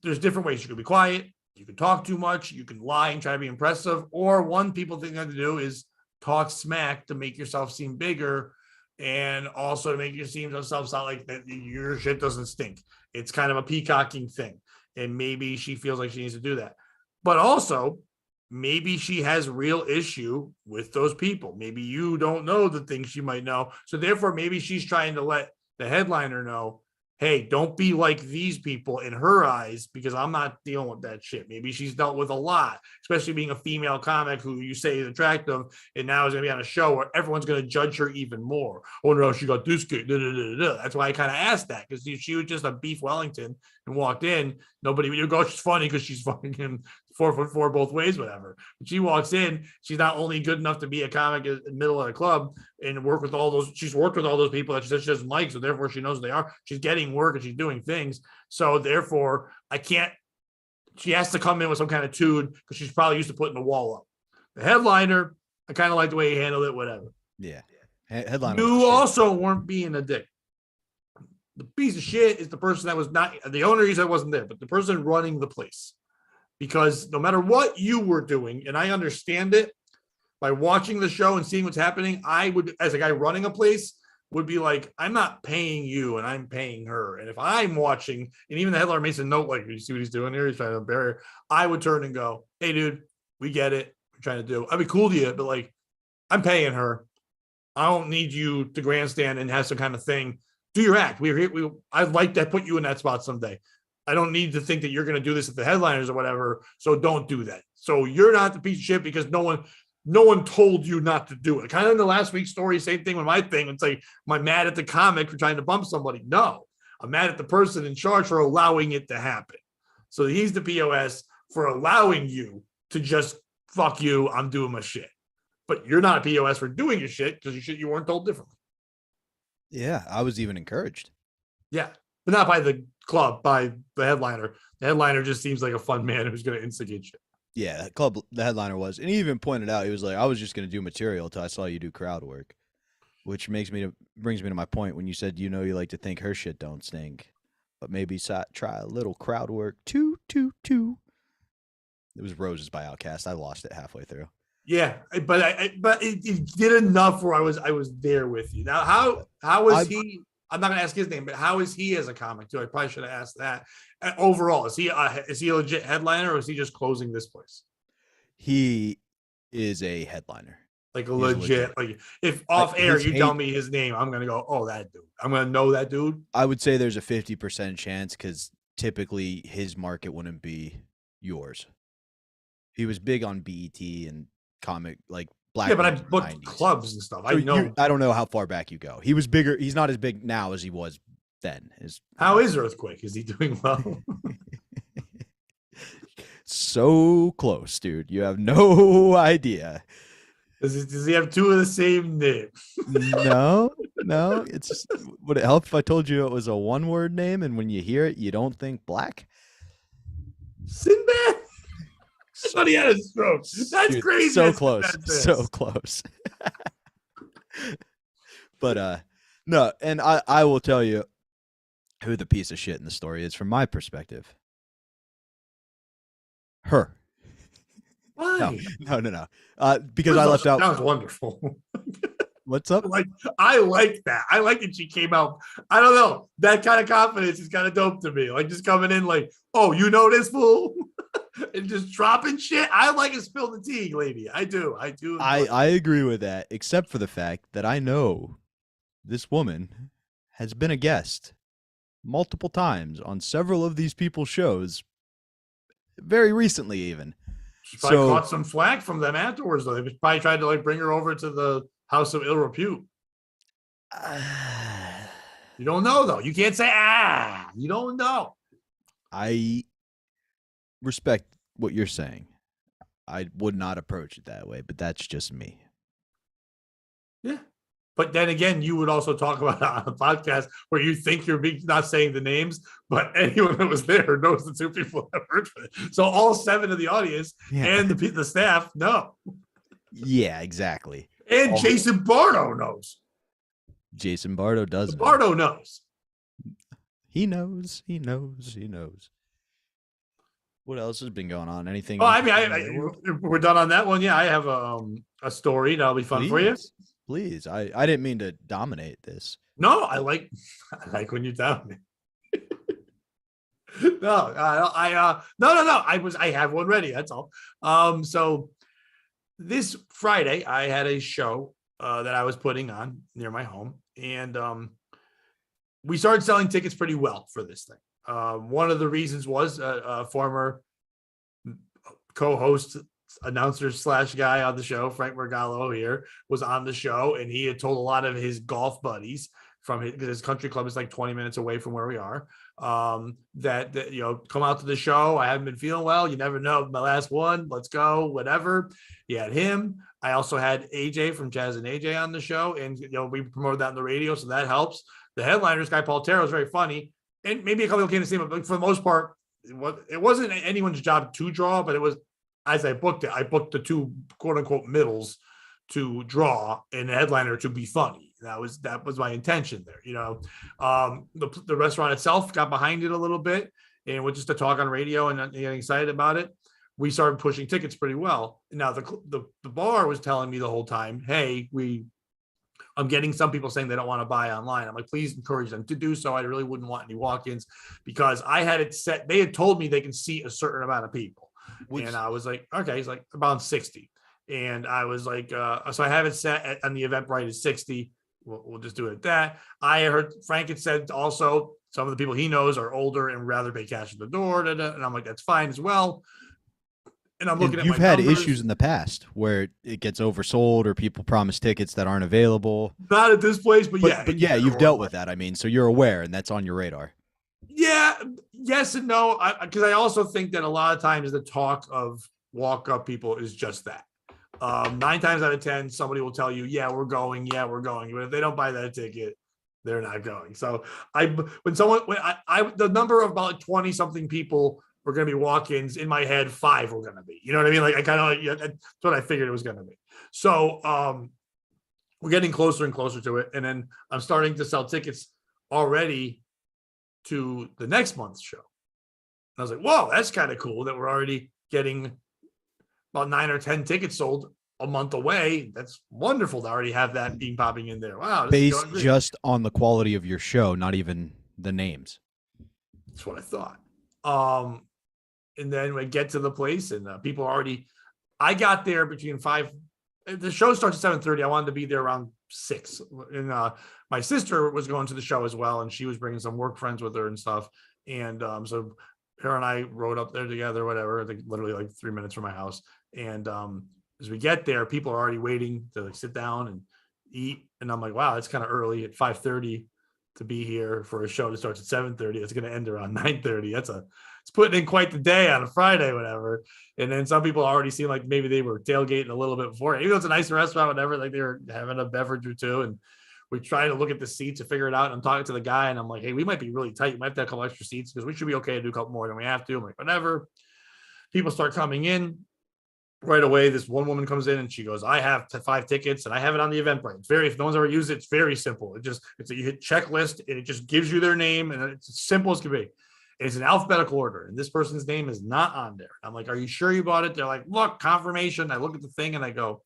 there's different ways. You can be quiet. You can talk too much. You can lie and try to be impressive. Or one people think to do is talk smack to make yourself seem bigger, and also to make you seem yourself sound like that your shit doesn't stink. It's kind of a peacocking thing. And maybe she feels like she needs to do that. But also, maybe she has real issue with those people. Maybe you don't know the things she might know. So therefore, maybe she's trying to let the headliner know, hey, don't be like these people in her eyes, because I'm not dealing with that shit. Maybe she's dealt with a lot, especially being a female comic who you say is attractive, and now is going to be on a show where everyone's going to judge her even more. Oh, no, she got this good. That's why I kind of asked that, because she was just a beef Wellington and walked in. Nobody would go, she's funny because she's fucking him 4'4" both ways, whatever. But she walks in, she's not only good enough to be a comic in the middle of the club and work with all those, she's worked with all those people that she says she doesn't like, so therefore she knows who they are. She's getting work and she's doing things. So therefore, she has to come in with some kind of tune, because she's probably used to putting the wall up. The headliner, I kind of like the way he handled it, whatever. Yeah. Headliner. You also weren't being a dick. The piece of shit is the person that was not the owner. He said wasn't there, but the person running the place. Because no matter what you were doing, and I understand it, by watching the show and seeing what's happening, I would, as a guy running a place, would be like, I'm not paying you and I'm paying her. And if I'm watching, and even the headliner makes a note, like, you see what he's doing here? He's trying to bury her. I would turn and go, hey, dude, we get it. We're trying to do. I'd be cool to you, but like, I'm paying her. I don't need you to grandstand and have some kind of thing. Do your act. We're here. I'd like to put you in that spot someday. I don't need to think that you're going to do this at the headliners or whatever. So don't do that. So you're not the piece of shit because no one told you not to do it. Kind of in the last week's story, same thing with my thing. It's like, am I mad at the comic for trying to bump somebody? No, I'm mad at the person in charge for allowing it to happen. So he's the POS for allowing you to just fuck you. I'm doing my shit, but you're not a POS for doing your shit because you weren't told differently. Yeah, I was even encouraged. Yeah, but not by the club, by the headliner. The headliner just seems like a fun man who's going to instigate shit. Yeah, the headliner was. And he even pointed out, he was like, I was just going to do material until I saw you do crowd work. Which brings me to my point when you said, you like to think her shit don't stink. But maybe try a little crowd work. Two. It was Roses by Outkast. I lost it halfway through. Yeah, but it did enough where I was there with you. Now, how is he? I'm not gonna ask his name, but how is he as a comic too? I probably should have asked that. Overall, is he a legit headliner, or is he just closing this place? He is a headliner, like a legit. Like if off air you tell me his name, I'm gonna go, oh, that dude. I'm gonna know that dude. I would say there's a 50% chance because typically his market wouldn't be yours. He was big on BET and comic like Black. Yeah, but I booked clubs and stuff. So I know. I don't know how far back you go. He was bigger. He's not as big now as he was then. How is Earthquake? Is he doing well? So close, dude. You have no idea. Does he have two of the same name? No. It's just, would it help if I told you it was a one-word name and when you hear it, you don't think Sinbad? I thought he had a stroke. That's dude, crazy. So close. So close. But no, and I will tell you who the piece of shit in the story is from my perspective. Her. Why? No. Because I left out. Sounds wonderful. What's up? I like that. I like that she came out. I don't know. That kind of confidence is kind of dope to me. Like just coming in like, oh, you know this fool? And just dropping shit. I like to spill the tea, lady. I do. I agree with that, except for the fact that I know this woman has been a guest multiple times on several of these people's shows, very recently even. She probably caught some flack from them afterwards, though. They probably tried to like bring her over to the House of Ill Repute. You don't know, though. You can't say, you don't know. I respect what you're saying. I would not approach it that way, but that's just me. Yeah. But then again, you would also talk about it on a podcast where you think you're not saying the names, but anyone that was there knows the two people that worked for it. So all 7 of the audience and the staff know. Yeah, exactly. And Oh, Jason Bardo knows. Jason Bardo does know. Bardo knows. He knows. He knows. He knows. What else has been going on? Anything Oh, I mean, interesting in your world? if we're done on that one. Yeah, I have a story that'll be fun for you. Please. I didn't mean to dominate this. No, I like when you tell me. No, no. I have one ready. That's all. So this Friday I had a show that I was putting on near my home, and we started selling tickets pretty well for this thing. One of the reasons was a former co-host, announcer / guy on the show, Frank Mergallo here, was on the show, and he had told a lot of his golf buddies from his country club is like 20 minutes away from where we are, that come out to the show. I haven't been feeling well. You never know. My last one. Let's go. Whatever. He had him. I also had AJ from Jazz and AJ on the show, and we promoted that on the radio, so that helps. The headliners guy, Paul Terra, was very funny, and maybe a couple people came to see him, but for the most part, it wasn't anyone's job to draw, but it was, as I booked it, I booked the two quote unquote middles to draw and the headliner to be funny. That was my intention there. The restaurant itself got behind it a little bit, and with just to talk on radio and getting excited about it, we started pushing tickets pretty well. Now the bar was telling me the whole time, hey, I'm getting some people saying they don't want to buy online. I'm like, please encourage them to do so. I really wouldn't want any walk-ins, because I had it set. They had told me they can seat a certain amount of people. And I was like, okay. He's like, about 60. And I was like, so I have it set on the Eventbrite as 60. We'll just do it at that. I heard Frank had said also some of the people he knows are older and rather pay cash at the door. And I'm like, that's fine as well. And I'm looking at you've had issues in the past where it gets oversold or people promise tickets that aren't available. Not at this place, but yeah, you've dealt with that. I mean, so you're aware, and that's on your radar. Yeah, yes and no, because I also think that a lot of times the talk of walk-up people is just that. 9 times out of 10, somebody will tell you, yeah, we're going. But if they don't buy that ticket, they're not going. So the number of about 20 something people were going to be walk-ins, in my head, 5 were going to be, you know what I mean? Like I kind of, that's what I figured it was going to be. So we're getting closer and closer to it. And then I'm starting to sell tickets already to the next month's show. And I was like, whoa, that's kind of cool that we're already getting about 9 or 10 tickets sold a month away. That's wonderful to already have that being popping in there. Wow. Based just on the quality of your show, not even the names. That's what I thought. And then we get to the place, and people already, I got there between 5. The show starts at 7:30. I wanted to be there around 6. And my sister was going to the show as well, and she was bringing some work friends with her and stuff. And so her and I rode up there together, whatever, I think literally like 3 minutes from my house. And as we get there, people are already waiting to like sit down and eat. And I'm like, wow, it's kind of early at 5:30 to be here for a show that starts at 7:30. It's going to end around 9:30. It's putting in quite the day on a Friday, whatever. And then some people already seem like maybe they were tailgating a little bit before. Even though it's a nice restaurant, whatever, like they were having a beverage or two. And we try to look at the seats to figure it out. And I'm talking to the guy, and I'm like, hey, we might be really tight. We might have to have a couple extra seats because we should be okay to do a couple more than we have to. I'm like, whatever. People start coming in. Right away, this one woman comes in and she goes, I have 5 tickets and I have it on the Eventbrite. It's if no one's ever used it, it's very simple. You hit checklist and it just gives you their name, and it's as simple as can be. It's an alphabetical order, and this person's name is not on there. I'm like, are you sure you bought it? They're like, look, confirmation. I look at the thing and I go,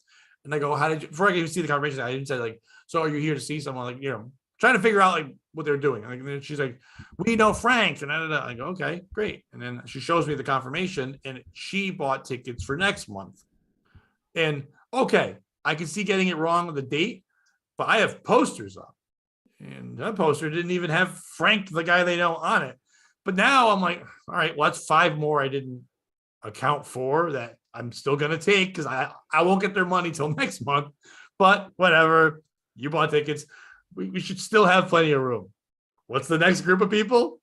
how did you, before I can even see the confirmation, I didn't say like, so are you here to see someone? Like, trying to figure out like what they're doing. And then she's like, we know Frank. And I go, okay, great. And then she shows me the confirmation, and she bought tickets for next month. And okay, I can see getting it wrong with the date, but I have posters up, and that poster didn't even have Frank, the guy they know, on it. But now I'm like, all right, well, that's 5 more I didn't account for that I'm still going to take, because I won't get their money till next month. But whatever, you bought tickets. We should still have plenty of room. What's the next group of people?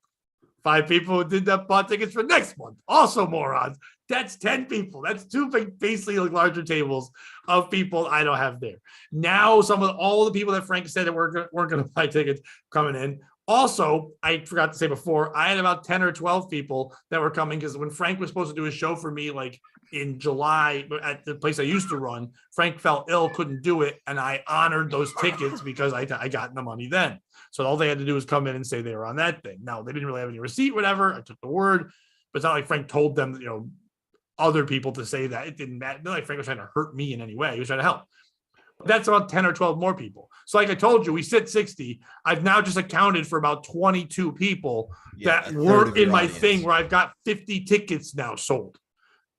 5 people who bought tickets for next month. Also morons. That's 10 people. That's 2 basically larger tables of people I don't have there. Now, all the people that Frank said that weren't going to buy tickets coming in. Also, I forgot to say before, I had about 10 or 12 people that were coming because when Frank was supposed to do a show for me, like in July at the place I used to run, Frank fell ill, couldn't do it. And I honored those tickets because I got the money then. So all they had to do was come in and say they were on that thing. Now, they didn't really have any receipt, whatever. I took the word, but it's not like Frank told them, other people to say that. It didn't matter. Not like Frank was trying to hurt me in any way. He was trying to help. That's about 10 or 12 more people. So like I told you, we sit 60. I've now just accounted for about 22 people that weren't in my thing where I've got 50 tickets now sold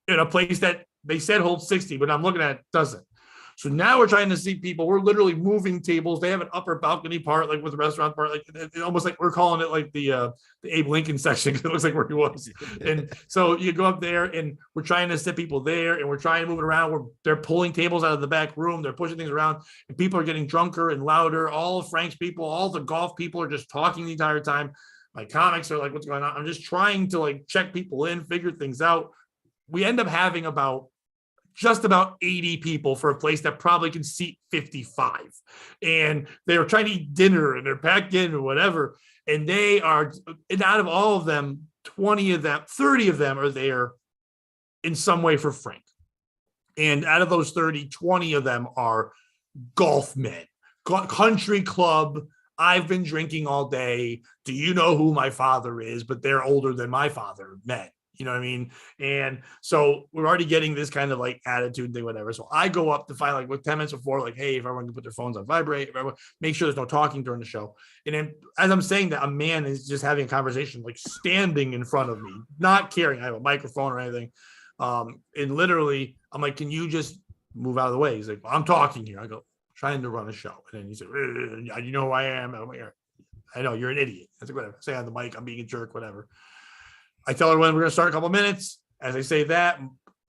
in a place that they said holds 60, but I'm looking at it doesn't. So now we're trying to see people. We're literally moving tables. They have an upper balcony part, like with the restaurant part, like almost like we're calling it like the Abe Lincoln section because it looks like where he was. And so you go up there, and we're trying to sit people there, and we're trying to move it around. They're pulling tables out of the back room. They're pushing things around, and people are getting drunker and louder. All of Frank's people, all the golf people are just talking the entire time. My comics are like, what's going on? I'm just trying to like check people in, figure things out. We end up having just about 80 people for a place that probably can seat 55. And they're trying to eat dinner and they're packed in or whatever. And and out of all of them, 30 of them are there in some way for Frank. And out of those 30, 20 of them are golf men, country club. I've been drinking all day. Do you know who my father is? But they're older than my father men. You know what I mean? And so we're already getting this kind of like attitude thing, whatever. So I go up to find like with 10 minutes before, like, hey, if everyone can put their phones on vibrate, make sure there's no talking during the show. And then as I'm saying that, a man is just having a conversation, like standing in front of me, not caring. I have a microphone or anything. And literally I'm like, can you just move out of the way? He's like, well, I'm talking here. I go, trying to run a show. And then he said, you know who I am? I'm like, I know you're an idiot. I said, whatever. Say on the mic, I'm being a jerk, whatever. I tell her when we're going to start a couple minutes. As I say that,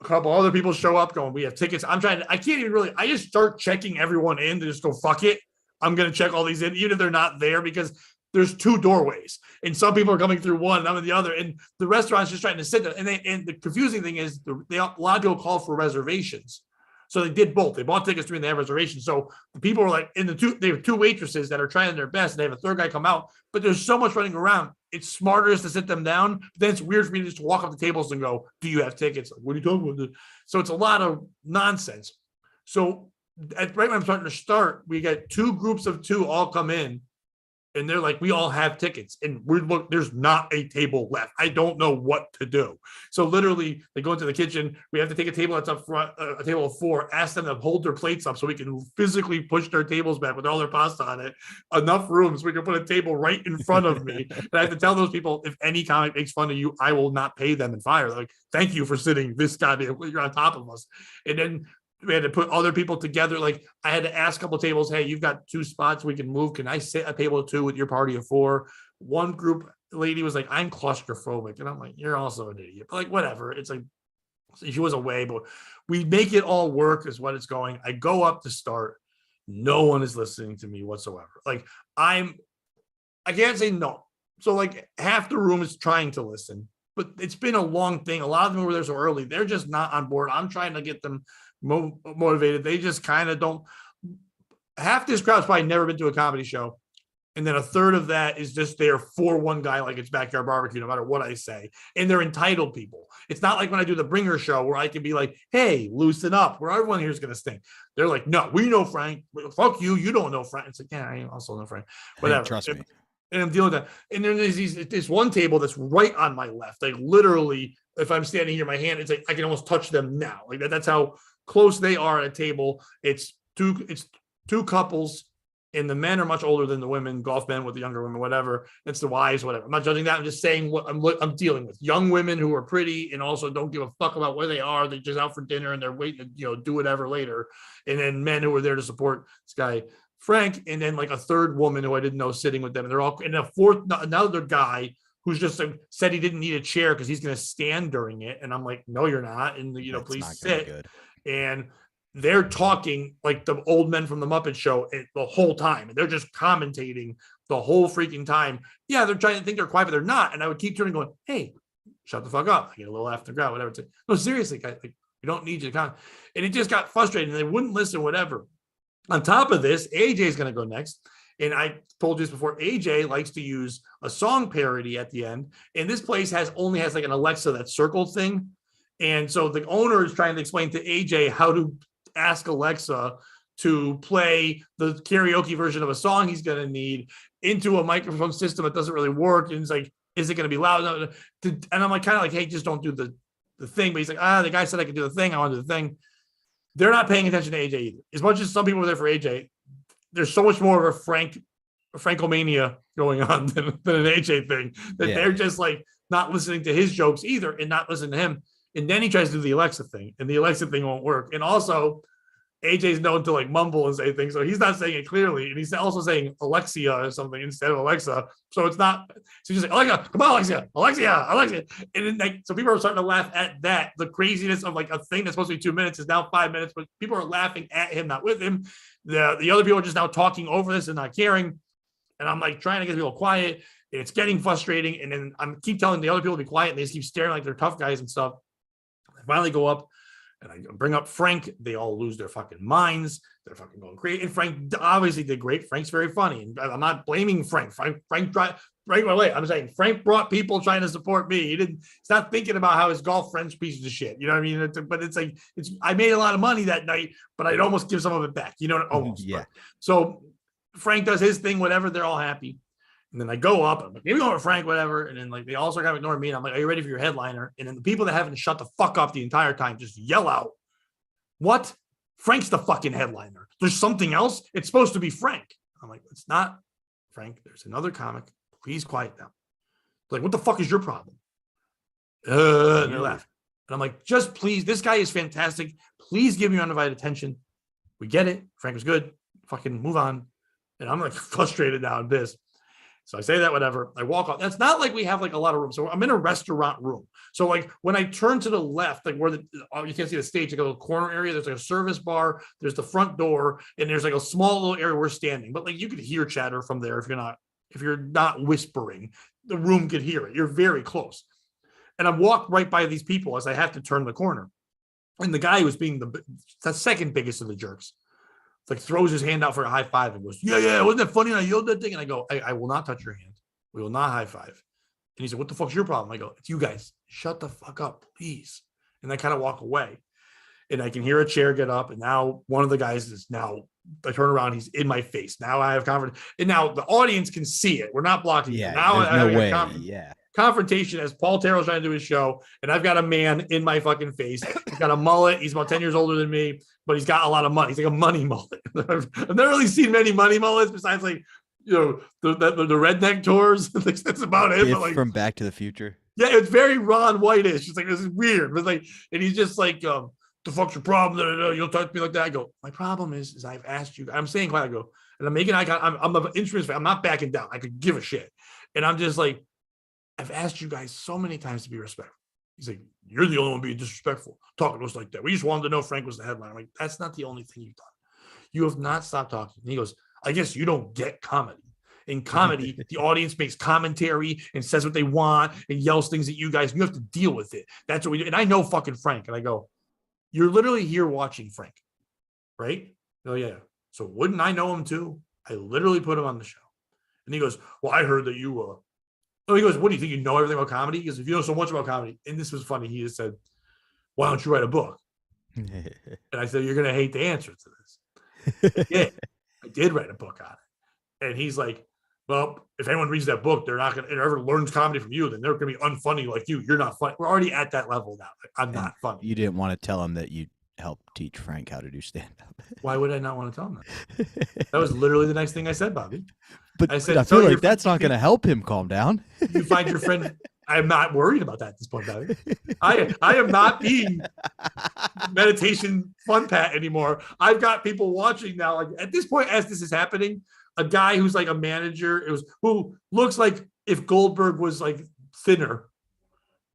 a couple other people show up going, we have tickets. I just start checking everyone in to just go, fuck it. I'm going to check all these in, even if they're not there, because there's two doorways and some people are coming through one and I'm in the other. And the restaurant's just trying to sit there. And the confusing thing is a lot of people call for reservations. So they did both. They bought tickets during the reservation. So the people were like they have two waitresses that are trying their best. And they have a third guy come out, but there's so much running around. It's smarter just to sit them down. But then it's weird for me to just walk up the tables and go, do you have tickets? Like, what are you talking about? So it's a lot of nonsense. So right when I'm starting to start, we got two groups of two all come in. And they're like, we all have tickets. And there's not a table left. I don't know what to do. So literally, they go into the kitchen. We have to take a table that's up front, a table of four, ask them to hold their plates up so we can physically push their tables back with all their pasta on it. Enough room so we can put a table right in front of me. And I have to tell those people, if any comic makes fun of you, I will not pay them and fire. They're like, thank you for sitting this goddamn, you're on top of us. And then we had to put other people together. Like I had to ask a couple of tables, hey, you've got two spots we can move. Can I sit at table 2 with your party of 4? One group lady was like, I'm claustrophobic. And I'm like, you're also an idiot. But like, whatever. It's like, she was away, but we make it all work is what it's going. I go up to start. No one is listening to me whatsoever. Like I can't say no. So like half the room is trying to listen, but it's been a long thing. A lot of them were there so early. They're just not on board. I'm trying to get them motivated. They just kind of don't. Half this crowd's probably never been to a comedy show, and then a third of that is just there for one guy, like it's backyard barbecue, no matter what I say. And they're entitled people. It's not like when I do the bringer show where I can be like, hey, loosen up, where everyone here is going to stink. They're like, no, we know Frank. Fuck you. You don't know Frank. It's like, yeah, I also know Frank. Whatever. Hey, trust me. And I'm dealing with that. And then there's this one table that's right on my left. Like literally, if I'm standing here, my hand, it's like I can almost touch them now. Like that's how close they are at a table. It's two couples, and the men are much older than the women, golf men with the younger women, whatever. It's the wives, whatever. I'm not judging that. I'm just saying what I'm dealing with. Young women who are pretty and also don't give a fuck about where they are. They're just out for dinner and they're waiting to, do whatever later. And then men who are there to support this guy, Frank, and then like a third woman who I didn't know sitting with them. And they're all, and a fourth, another guy who's just said he didn't need a chair because he's going to stand during it. And I'm like, no, you're not. And, please sit. And they're talking like the old men from the Muppet Show the whole time. And they're just commentating the whole freaking time. Yeah, they're trying to think they're quiet, but they're not. And I would keep turning going, hey, shut the fuck up. I get a little after the crowd, whatever. No, seriously, guys, like, we don't need you to comment. And it just got frustrating. And they wouldn't listen, whatever. On top of this, AJ is going to go next. And I told you this before, AJ likes to use a song parody at the end. And this place only has like an Alexa, that circle thing. And so the owner is trying to explain to AJ how to ask Alexa to play the karaoke version of a song he's going to need into a microphone system that doesn't really work. And it's like, is it going to be loud? And I'm like, kind of like, hey, just don't do the thing. But he's like, the guy said I could do the thing. I want to do the thing. They're not paying attention to AJ either. As much as some people were there for AJ, there's so much more of a Frankomania going on than an AJ thing, that they're just like not listening to his jokes either and not listening to him. And then he tries to do the Alexa thing, and the Alexa thing won't work. And also, AJ's known to like mumble and say things, so he's not saying it clearly, and he's also saying Alexia or something instead of Alexa. So it's not. So he's just like, Alexa, come on, Alexia, and then like, so people are starting to laugh at that. The craziness of like a thing that's supposed to be 2 minutes is now 5 minutes, but people are laughing at him, not with him. The other people are just now talking over this and not caring. And I'm like trying to get people quiet. And it's getting frustrating. And then I keep telling the other people to be quiet, and they just keep staring like they're tough guys and stuff. I finally go up and I bring up Frank. They all lose their fucking minds. They're fucking going crazy. And Frank obviously did great. Frank's very funny. And I'm not blaming Frank. Frank tried right away. I'm saying Frank brought people trying to support me. He's not thinking about how his golf friend's pieces of shit. You know what I mean? But it's like, I made a lot of money that night, but I'd almost give some of it back. You know, almost. Yeah. But, so Frank does his thing, whatever. They're all happy. And then I go up, I'm like, maybe go with Frank, whatever. And then like they also kind of ignore me. And I'm like, are you ready for your headliner? And then the people that haven't shut the fuck up the entire time just yell out, what? Frank's the fucking headliner. There's something else. It's supposed to be Frank. I'm like, it's not Frank. There's another comic. Please quiet down. Like, what the fuck is your problem? And they're laughing. And I'm like, just please, this guy is fantastic. Please give me your undivided attention. We get it. Frank was good. Fucking move on. And I'm like frustrated now and pissed. So I say that, whatever. I walk off. That's not like we have like a lot of rooms. So I'm in a restaurant room. So like when I turn to the left, like where you can't see the stage, like a little corner area, there's like a service bar, there's the front door, and there's like a small little area we're standing. But like you could hear chatter from there if you're not whispering. The room could hear it. You're very close. And I walk right by these people as I have to turn the corner. And the guy who was being the second biggest of the jerks, like throws his hand out for a high five and goes, yeah, wasn't that funny? And I yelled that thing. And I go, I will not touch your hand. We will not high five. And he said, what the fuck's your problem? I go, it's you guys. Shut the fuck up, please. And I kind of walk away. And I can hear a chair get up. And now one of the guys is now, I turn around, he's in my face. Now I have confidence. And now the audience can see it. We're not blocking it. Now there's no way. Confrontation as Paul Terrell's trying to do his show, and I've got a man in my fucking face. He's got a mullet. He's about 10 years older than me, but he's got a lot of money. He's like a money mullet. I've never really seen many money mullets besides like, the redneck tours. That's about it. But like, from Back to the Future. Yeah, it's very Ron White-ish. It's like, this is weird. But like, and he's just like, the fuck's your problem? You'll talk to me like that. I go, my problem is I've asked you. I'm saying quiet. I go, and I'm making eye contact. I'm an instrument fan. I'm not backing down. I could give a shit. And I'm just like, I've asked you guys so many times to be respectful. He's like, you're the only one being disrespectful, talking to us like that. We just wanted to know Frank was the headline. I'm like, that's not the only thing you've done. You have not stopped talking. And he goes, I guess you don't get comedy. In comedy, the audience makes commentary and says what they want and yells things at you guys. And you have to deal with it. That's what we do. And I know fucking Frank. And I go, you're literally here watching Frank, right? Oh, yeah. So wouldn't I know him too? I literally put him on the show. And he goes, well, I heard that you he goes, what do you think? You know everything about comedy? He goes, if you know so much about comedy, and this was funny, he just said, why don't you write a book? And I said, you're going to hate the answer to this. Yeah, I did write a book on it. And he's like, well, if anyone reads that book, they're not going to ever learn comedy from you, then they're going to be unfunny like you. You're not funny. We're already at that level now. I'm not funny. You didn't want to tell him that you helped teach Frank how to do stand-up. Why would I not want to tell him that? That was literally the next thing I said, Bobby. But I said, I feel like that's not going to help him calm down. You find your friend. I am not worried about that at this point, Bobby. I am not being meditation fun pat anymore. I've got people watching now. Like at this point, as this is happening, a guy who's like a manager, who looks like if Goldberg was like thinner,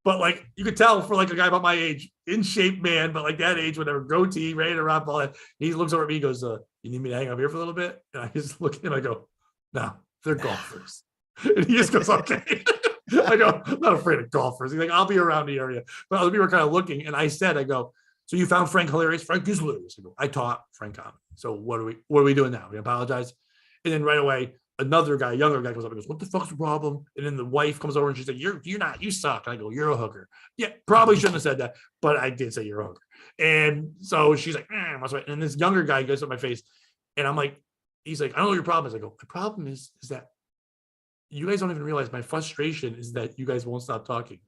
but like you could tell for like a guy about my age, in shape man, but like that age, whatever, goatee, ready to romp all that. He looks over at me, he goes, you need me to hang up here for a little bit? And I just look at him, I go, no, they're golfers. And he just goes, okay. I go, I'm not afraid of golfers. He's like, I'll be around the area. But other people were kind of looking. And I said, I go, so you found Frank hilarious? Frank is hilarious. I go, I taught Frank comedy. So what are we doing now? We apologize. And then right away, another guy, younger guy, comes up and goes, "What the fuck's the problem?" And then the wife comes over and she's like, "You're not, you suck." And I go, "You're a hooker." Yeah, probably shouldn't have said that, but I did say you're a hooker. And so she's like, and this younger guy goes up my face, and I'm like, he's like, "I don't know what your problem is." I go, "My problem is that you guys don't even realize my frustration is that you guys won't stop talking.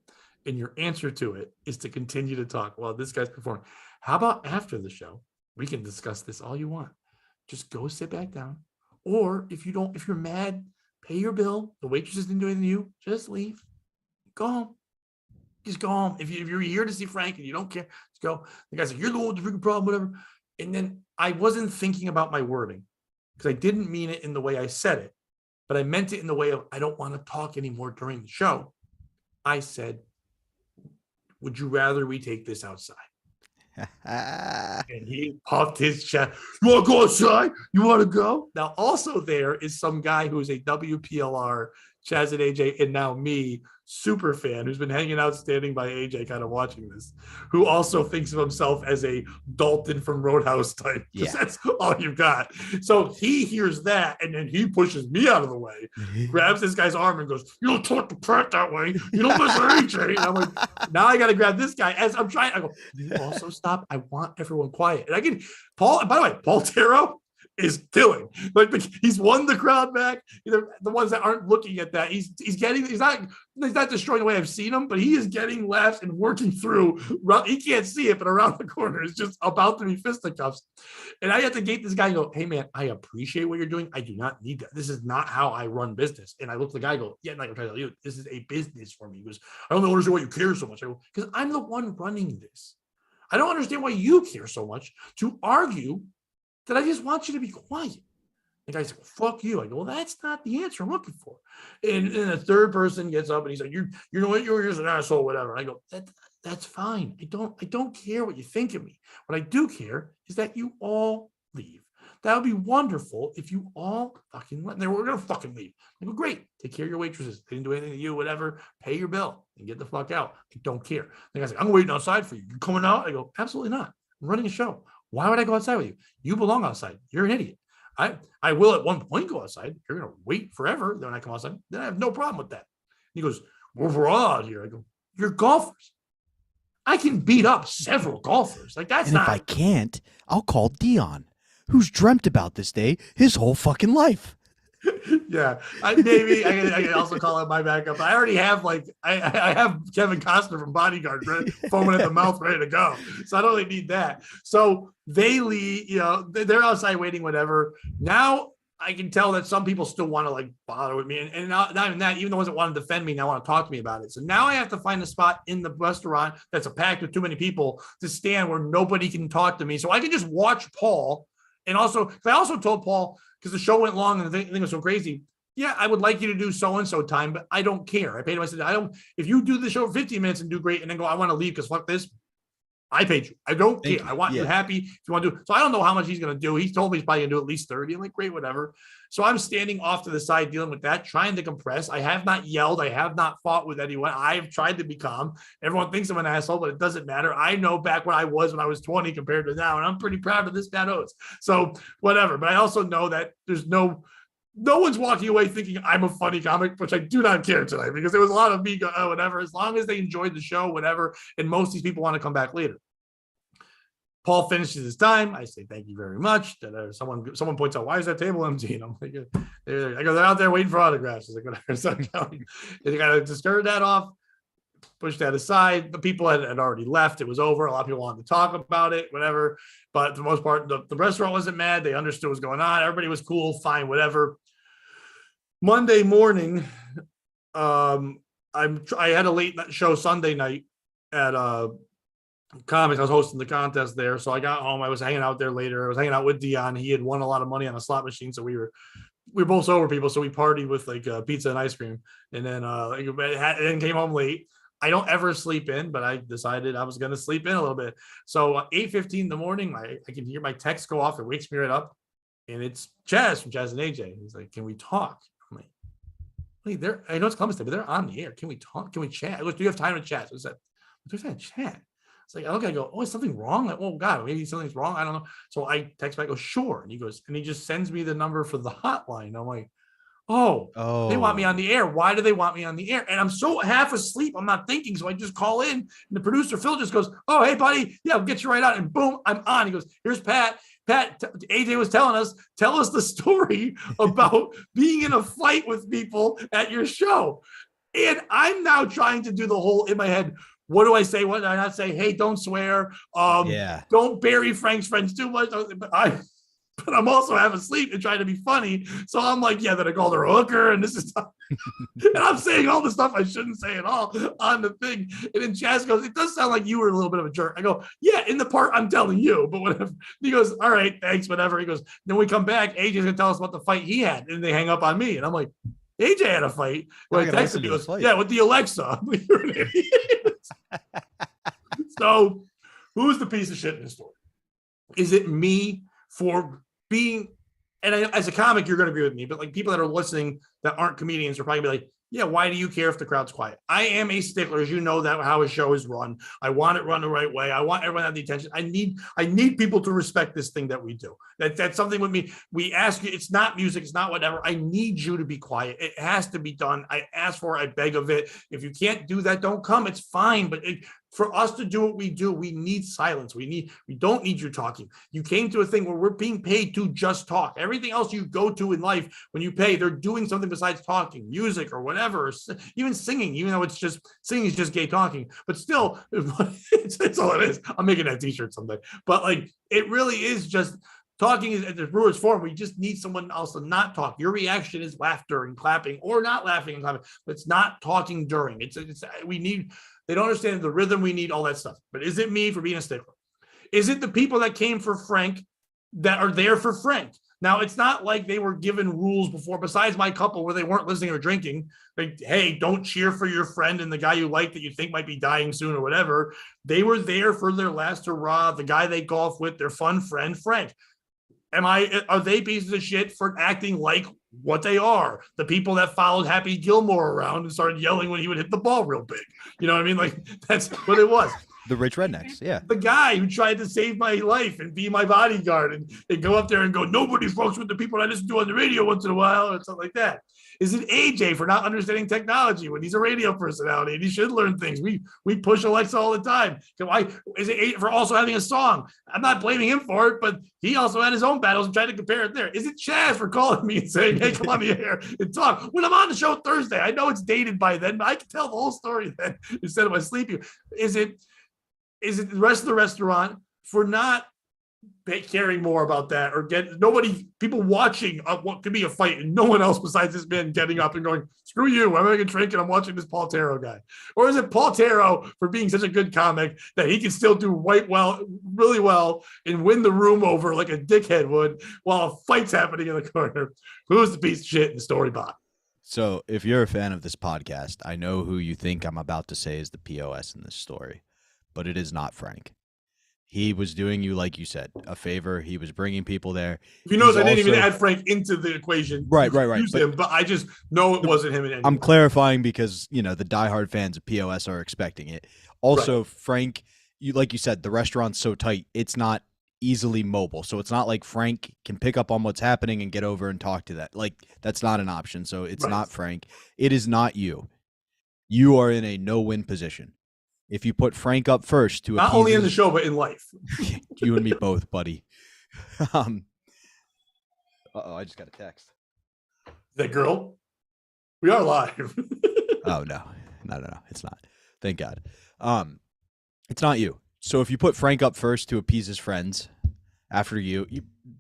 And your answer to it is to continue to talk while this guy's performing. How about after the show, we can discuss this all you want. Just go sit back down. Or if you're mad, pay your bill. The waitresses didn't do anything to you. Just leave. Go home. Just go home. If you're here to see Frank and you don't care, just go." The guy's like, "You're the one with the freaking problem, whatever." And then I wasn't thinking about my wording because I didn't mean it in the way I said it, but I meant it in the way of, I don't want to talk anymore during the show. I said, "Would you rather we take this outside?" And he puffed his chest. "You want to go outside? You want to go?" Now, also there is some guy who's a WPLR, Chaz and AJ, and now me, super fan, who's been hanging out standing by AJ, kind of watching this, who also thinks of himself as a Dalton from Roadhouse type. Yeah. That's all you've got. So he hears that, and then he pushes me out of the way, grabs this guy's arm and goes, "You don't talk to Pratt that way. You don't listen to AJ." And I'm like, now I got to grab this guy as I'm trying. I go, "You also stop. I want everyone quiet." And I can, Paul, by the way, Paul Taro is killing. Like, he's won the crowd back. The ones that aren't looking at that, he's not destroying the way I've seen him, but he is getting laughs and working through. He can't see it, but around the corner is just about to be fisticuffs. And I have to gate this guy and go, "Hey man, I appreciate what you're doing. I do not need that. This is not how I run business." And I look at the guy and go, "Yeah, like I'm trying to tell you, this is a business for me." He goes, "I don't understand why you care so much." I go, "Because I'm the one running this. I don't understand why you care so much to argue that I just want you to be quiet." The guy's like, "Well, fuck you." I go, "Well, that's not the answer I'm looking for." And a third person gets up and he's like, "You know what? You're just an asshole, whatever." And I go, that's fine. I don't care what you think of me. What I do care is that you all leave. That would be wonderful if you all fucking went. We're gonna fucking leave. I go, "Great. Take care of your waitresses. They didn't do anything to you, whatever. Pay your bill and get the fuck out. I don't care." The guy's like, "I'm waiting outside for you. You coming out?" I go, "Absolutely not. I'm running a show. Why would I go outside with you? You belong outside. You're an idiot. I will at one point go outside. You're going to wait forever. Then when I come outside, then I have no problem with that." He goes, "Well, we're all out here." I go, "You're golfers. I can beat up several golfers. Like, that's and not." if I can't, I'll call Dion, who's dreamt about this day his whole fucking life. Yeah, maybe I can also call it my backup. I already have I have Kevin Costner from Bodyguard foaming at the mouth, ready to go. So I don't really need that. So they leave. They're outside waiting, whatever. Now I can tell that some people still want to bother with me, and not even that. Even the ones that want to defend me now want to talk to me about it. So now I have to find a spot in the restaurant that's packed with too many people to stand where nobody can talk to me, so I can just watch Paul. And also, I also told Paul, because the show went long and the thing was so crazy, "Yeah, I would like you to do so-and-so time, but I don't care." I paid him. I said, if you do the show for 15 minutes and do great and then go, "I want to leave because fuck this," I paid you. I don't care. I want you happy if you want to do it. So I don't know how much he's going to do. He told me he's probably going to do at least 30. I'm like, great, whatever. So I'm standing off to the side dealing with that, trying to compress. I have not yelled. I have not fought with anyone. I've tried to be calm. Everyone thinks I'm an asshole, but it doesn't matter. I know back when I was 20 compared to now, and I'm pretty proud of this Dados. So whatever. But I also know that there's no one's walking away thinking I'm a funny comic, which I do not care tonight, because there was a lot of me go, "Oh, whatever," as long as they enjoyed the show, whatever. And most of these people want to come back later. Paul finishes his time. I say, "Thank you very much." Someone points out, "Why is that table empty?" And I'm like, they're out there waiting for autographs. I was like, whatever. So they got to discard that off, push that aside. The people had already left. It was over. A lot of people wanted to talk about it, whatever. But for the most part, the restaurant wasn't mad. They understood what was going on. Everybody was cool, fine, whatever. Monday morning, I had a late show Sunday night at comics. I was hosting the contest there, so I got home. I was hanging out there later. I was hanging out with Dion. He had won a lot of money on a slot machine, so we were both sober people. So we partied with pizza and ice cream, and then came home late. I don't ever sleep in, but I decided I was going to sleep in a little bit. So 8:15 in the morning, I can hear my text go off. It wakes me right up, and it's Chaz from Chaz and AJ. He's like, "Can we talk?" I'm like, "Wait, I know it's Columbus Day, but they're on the air. Can we talk? Can we chat?" I go, "Do you have time to chat?" So I said, "There's that chat." It's like, okay, I go, oh, is something wrong? Like, oh God, maybe something's wrong. I don't know. So I text back, I go, sure. And he goes, and he just sends me the number for the hotline. I'm like, oh, they want me on the air. Why do they want me on the air? And I'm so half asleep, I'm not thinking. So I just call in, and the producer, Phil, just goes, oh, hey, buddy. Yeah, I'll get you right out. And boom, I'm on. He goes, here's Pat. AJ was telling us, tell us the story about being in a fight with people at your show. And I'm now trying to do the whole in my head. What do I say? What do I not say? Hey, don't swear. Don't bury Frank's friends too much. But I'm also half asleep and trying to be funny. So I'm like, yeah, that I called her a hooker, and this is and I'm saying all the stuff I shouldn't say at all on the thing. And then Chaz goes, it does sound like you were a little bit of a jerk. I go, yeah, in the part I'm telling you, but whatever. He goes, all right, thanks, whatever. He goes, then we come back, AJ's gonna tell us about the fight he had, and they hang up on me. And I'm like, AJ had a fight. When I texted him, he goes, yeah, with the Alexa. Like, you're an idiot. So who's the piece of shit in this story? Is it me for being, and as a comic, you're going to agree with me, but like people that are listening that aren't comedians are probably be like, yeah, why do you care if the crowd's quiet? I am a stickler, as you know, that how a show is run. I want it run the right way. I want everyone to have the attention. I need people to respect this thing that we do. That's something with me. We ask you, it's not music, it's not whatever. I need you to be quiet. It has to be done. I ask for it, I beg of it. If you can't do that, don't come. It's fine. But for us to do what we do, we need silence. We don't need you talking. You came to a thing where we're being paid to just talk. Everything else you go to in life, when you pay, they're doing something besides talking, music or whatever, or even singing, even though it's just singing is just gay talking, but still it's all it is. I'm making that t-shirt someday, but like, it really is just talking is at the brewer's form. We just need someone else to not talk. Your reaction is laughter and clapping, or not laughing and clapping, but it's not talking during. They don't understand the rhythm. We need all that stuff. But is it me for being a stickler? Is it the people that came for Frank that are there for Frank? Now, it's not like they were given rules before, besides my couple where they weren't listening or drinking. Like, hey, don't cheer for your friend and the guy you like that you think might be dying soon or whatever. They were there for their last hurrah, the guy they golf with, their fun friend, Frank. Are they pieces of shit for acting like what they are? The people that followed Happy Gilmore around and started yelling when he would hit the ball real big. You know what I mean? Like, that's what it was. The rich rednecks, yeah. The guy who tried to save my life and be my bodyguard and go up there and go, nobody fucks with the people I listen to on the radio once in a while, or something like that. Is it AJ for not understanding technology when he's a radio personality and he should learn things? We push Alexa all the time. Why is it AJ for also having a song? I'm not blaming him for it, but he also had his own battles and tried to compare it there. Is it Chaz for calling me and saying, hey, come on the air and talk? When I'm on the show Thursday, I know it's dated by then, but I can tell the whole story then instead of my sleeping. Is it the rest of the restaurant for not caring more about that, or people watching what could be a fight and no one else besides this man getting up and going, screw you, I'm having a drink and I'm watching this Paul Taro guy? Or is it Paul Taro for being such a good comic that he can still do really well and win the room over like a dickhead would while a fight's happening in the corner? Who's the piece of shit in the story bot? So if you're a fan of this podcast, I know who you think I'm about to say is the POS in this story, but it is not Frank. He was doing you, like you said, a favor. He was bringing people there. If you notice, I didn't even add Frank into the equation. Right. But I just know it wasn't him in any I'm way. clarifying because, the diehard fans of POS are expecting it. Also, right. Frank, like you said, the restaurant's so tight, it's not easily mobile. So it's not like Frank can pick up on what's happening and get over and talk to that. Like, that's not an option. So it's not Frank. It is not you. You are in a no-win position. If you put Frank up first to not only in the show, but in life. You and me both, buddy. I just got a text. That girl? We are live. Oh, no. It's not. Thank God. It's not you. So if you put Frank up first to appease his friends after you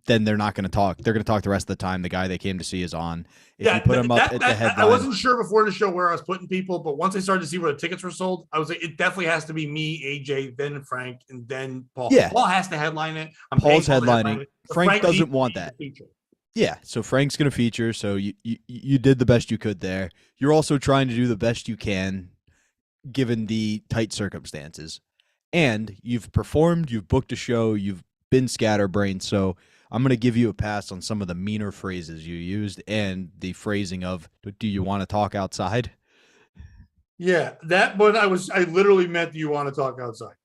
then they're not going to talk. They're going to talk the rest of the time. The guy they came to see is on. If you put him up at the headline. I wasn't sure before the show where I was putting people, but once I started to see where the tickets were sold, I was like, it definitely has to be me, AJ, then Frank, and then Paul. Yeah. Paul has to headline it. Paul's headlining. Frank doesn't want that. Yeah, so Frank's going to feature, so you did the best you could there. You're also trying to do the best you can given the tight circumstances. And you've performed, you've booked a show, you've been scatterbrained, so I'm going to give you a pass on some of the meaner phrases you used and the phrasing of, do you want to talk outside? Yeah, that one I literally meant, do you want to talk outside?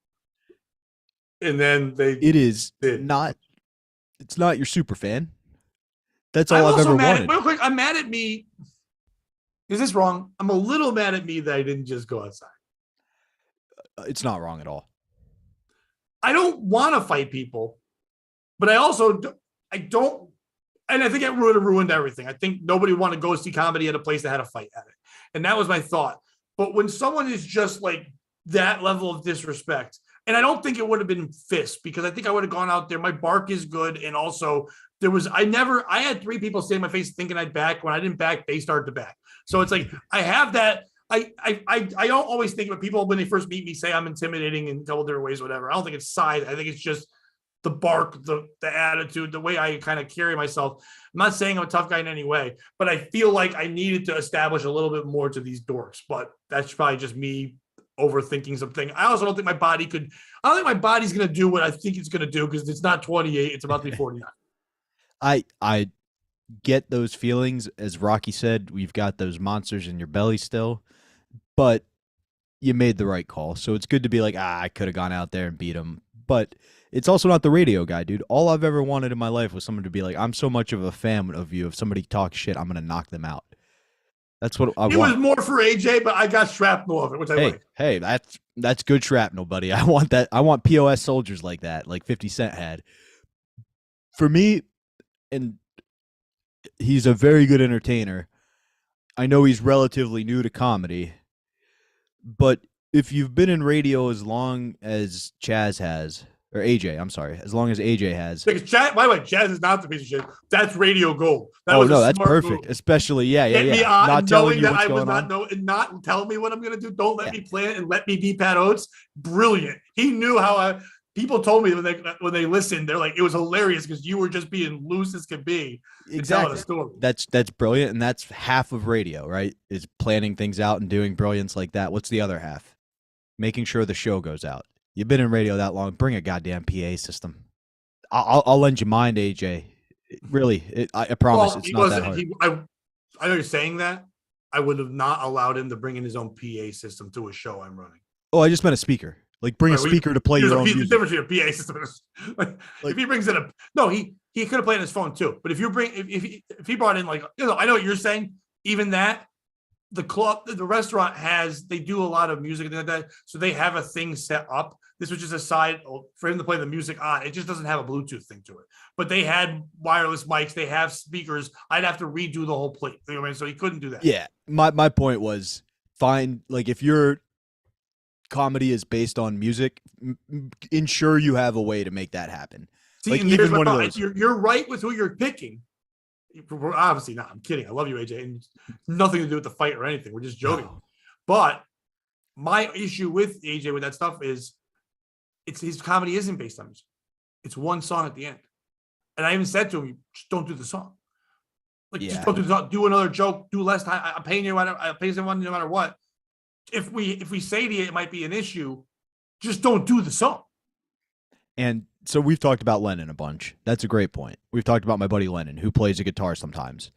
And then they It is did. not. It's not your super fan. That's I'm all I've also ever mad wanted. real quick, I'm mad at me. Is this wrong? I'm a little mad at me that I didn't just go outside. It's not wrong at all. I don't want to fight people, but I don't, and I think it ruined everything. I think nobody would want to go see comedy at a place that had a fight at it. And that was my thought. But when someone is just like that level of disrespect, and I don't think it would have been fists, because I think I would have gone out there. My bark is good. And also I had 3 people say in my face thinking I'd back. When I didn't back, they started to back. So it's like, I have that. I don't always think about people when they first meet me say I'm intimidating in a couple different ways, whatever. I don't think it's size. I think it's just the bark, the attitude, the way I kind of carry myself. I'm not saying I'm a tough guy in any way, but I feel like I needed to establish a little bit more to these dorks. But that's probably just me overthinking something. I also don't think my body could. I don't think my body's going to do what I think it's going to do, because it's not 28. It's about to be 49. I get those feelings. As Rocky said, we've got those monsters in your belly still, but you made the right call. So it's good to be like, I could have gone out there and beat him. But it's also not the radio guy, dude. All I've ever wanted in my life was someone to be like, I'm so much of a fan of you. If somebody talks shit, I'm going to knock them out. That's what I want. It was more for AJ, but I got shrapnel of it, which I like. Hey, that's good shrapnel, buddy. I want that. I want POS soldiers like that, like 50 Cent had. For me, and he's a very good entertainer. I know he's relatively new to comedy, but if you've been in radio as long as Chaz has, or AJ, I'm sorry, as long as AJ has. Because Chaz, by the way, Chaz is not the piece of shit. That's radio gold. That's perfect. Move. Especially, Get me on, not telling you that what's I was going on. And not telling me what I'm gonna do. Don't let me plan it and let me be Pat Oates. Brilliant. He knew how people told me when they listened, they're like, it was hilarious because you were just being loose as could be. Exactly. A story. That's brilliant, and that's half of radio, right? Is planning things out and doing brilliance like that. What's the other half? Making sure the show goes out. You've been in radio that long. Bring a goddamn PA system. I'll lend you mine, AJ. Really, I promise it's not that hard. I know you're saying that. I would have not allowed him to bring in his own PA system to a show I'm running. Oh, I just meant a speaker. Like bring a speaker to play your own music. The difference between a PA system and if he brings in he could have played on his phone too. But if he brought in, like, I know what you're saying. Even that, the restaurant they do a lot of music and like that, so they have a thing set up. This was just a side for him to play the music on. It just doesn't have a Bluetooth thing to it. But they had wireless mics. They have speakers. I'd have to redo the whole plate. You know what I mean? So he couldn't do that. Yeah. My point was, like, if your comedy is based on music, ensure you have a way to make that happen. See, like, even one of those. You're right with who you're picking. Obviously not. I'm kidding. I love you, AJ. And nothing to do with the fight or anything. We're just joking. No. But my issue with AJ with that stuff is his comedy isn't based on music. It's one song at the end. And I even said to him, just don't do the song. Just don't do the song. Do another joke. Do less time. I'm paying you. I'll pay someone no matter what. If we say to you it might be an issue, just don't do the song. And so we've talked about Lennon a bunch. That's a great point. We've talked about my buddy Lennon, who plays a guitar sometimes.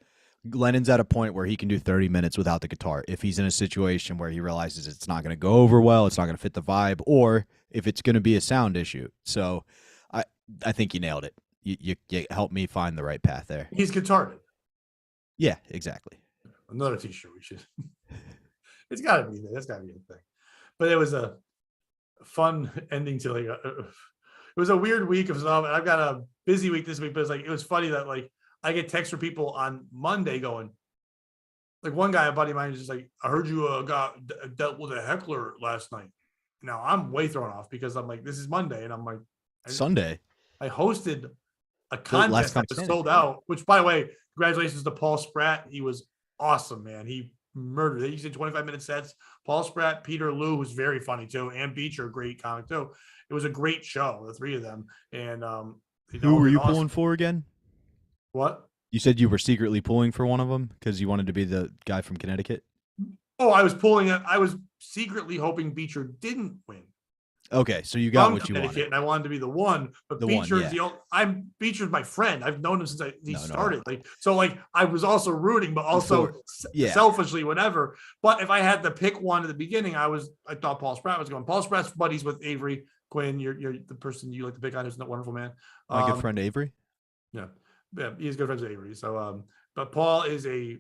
Lennon's at a point where he can do 30 minutes without the guitar if he's in a situation where he realizes it's not going to go over well, it's not going to fit the vibe, or if it's going to be a sound issue. So I think you nailed it. You helped me find the right path there. He's guitared. Yeah, exactly. Another t-shirt we should. It's got to be there. That's got to be a thing. But it was a fun ending to it was a weird week of stuff. And I've got a busy week this week, but it was funny that I get texts from people on Monday going, like, one guy, a buddy of mine, is just like, I heard you dealt with a heckler last night. Now I'm way thrown off because I'm like, this is Monday, and I'm like, Sunday. I hosted a contest that was sold out. Which, by the way, congratulations to Paul Spratt. He was awesome, man. He murdered. He did 25-minute sets. Paul Spratt, Peter Liu, who's very funny too, and Beecher, great comic too. It was a great show, the three of them. And who were you pulling for again? What? You said you were secretly pulling for one of them because you wanted to be the guy from Connecticut? Oh, I was pulling it. I was secretly hoping Beecher didn't win. Okay, so you got what you wanted. And I wanted to be the one, but Beecher's Beecher's my friend. I've known him since he started. I was also rooting, but also selfishly, whatever. But if I had to pick one at the beginning, I thought Paul Spratt was going. Paul Spratt's buddies with Avery. Quinn, you're the person you like to pick on, who's not wonderful man. My good friend Avery. Yeah, he's good friends with Avery. So, but Paul is a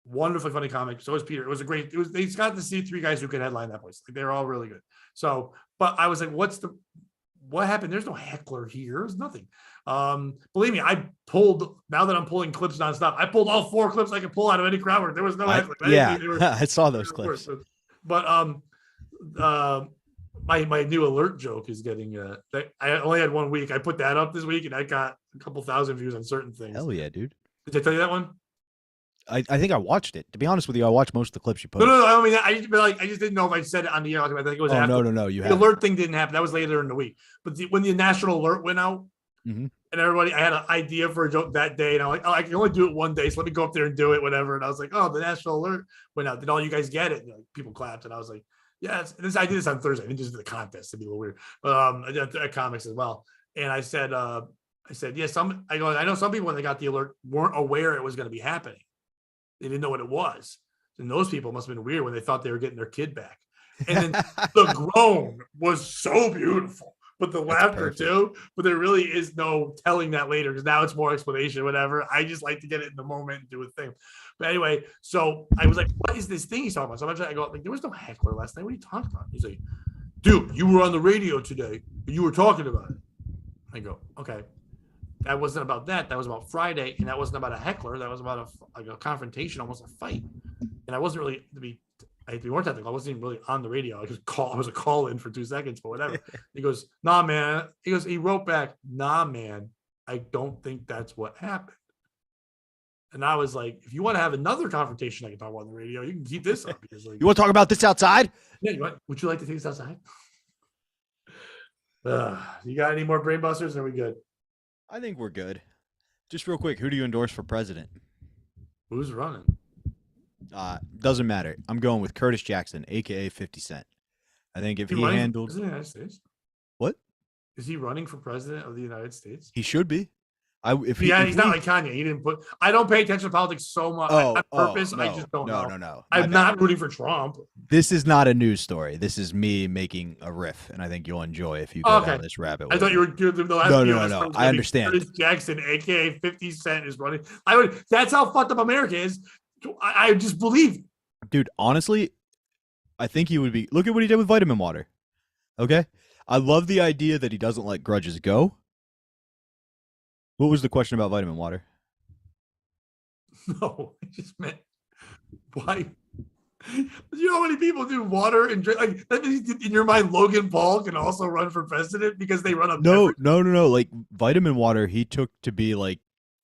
wonderfully funny comic. So is Peter. It was a great. They got to see three guys who could headline that place. Like, they were all really good. So, but I was like, what happened? There's no heckler here. There's nothing. Believe me, now that I'm pulling clips nonstop, I pulled all 4 clips I could pull out of any crowd work. There was no heckler. I saw those clips. But my new alert joke is getting I only had 1 week. I put that up this week and I got a couple thousand views on certain things. Hell yeah, dude. Did I tell you that one? I think I watched it. To be honest with you, I watched most of the clips you posted. No. I mean, I just didn't know if I said it on the air. I think it was. Oh, no. You the have alert thing didn't happen. That was later in the week. But when the national alert went out, mm-hmm. and everybody, I had an idea for a joke that day, and I'm like, oh, I can only do it one day, so let me go up there and do it, whatever. And I was like, oh, the national alert went out. Did all you guys get it? And, people clapped, and I was like, yes. Yeah, I did this on Thursday. I didn't just do the contest. It'd be a little weird. But I did at comics as well. And I said, yeah, I know some people when they got the alert weren't aware it was going to be happening. They didn't know what it was. And those people must have been weird when they thought they were getting their kid back. And then the groan was so beautiful, but the laughter too. But there really is no telling that later because now it's more explanation, whatever. I just like to get it in the moment and do a thing. But anyway, so I was like, what is this thing he's talking about? So I go, like, there was no heckler last night. What are you talking about? He's like, dude, you were on the radio today. You were talking about it. I go, okay. That wasn't about that. That was about Friday, and that wasn't about a heckler. That was about a confrontation, almost a fight. And I wasn't really I hate to be more technical. I wasn't even really on the radio. I was a call in for 2 seconds, but whatever. He goes, nah, man. He wrote back, nah, man. I don't think that's what happened. And I was like, if you want to have another confrontation I can talk about on the radio, you can keep this up. Because, like, you want to talk about this outside? Yeah. Would you like to take this outside? You got any more brain busters? Or are we good? I think we're good. Just real quick, who do you endorse for president? Who's running? Doesn't matter. I'm going with Curtis Jackson, aka 50 Cent. I think if he handled the United States. What? Is he running for president of the United States? He should be. He's not like Kanye. He didn't put. I don't pay attention to politics so much on purpose. No, I just don't know. No. I'm not rooting for Trump. This is not a news story. This is me making a riff, and I think you'll enjoy if you go down this rabbit hole. I thought you were doing the last. No. I understand. Curtis Jackson, aka 50 Cent, is running. That's how fucked up America is. I just believe. Dude, honestly, I think he would be. Look at what he did with vitamin water. Okay, I love the idea that he doesn't let grudges go. What was the question about vitamin water? No, I just meant why. You know how many people do water and drink? Like, that means in your mind, Logan Paul can also run for president because they run a No. Like vitamin water, he took to be like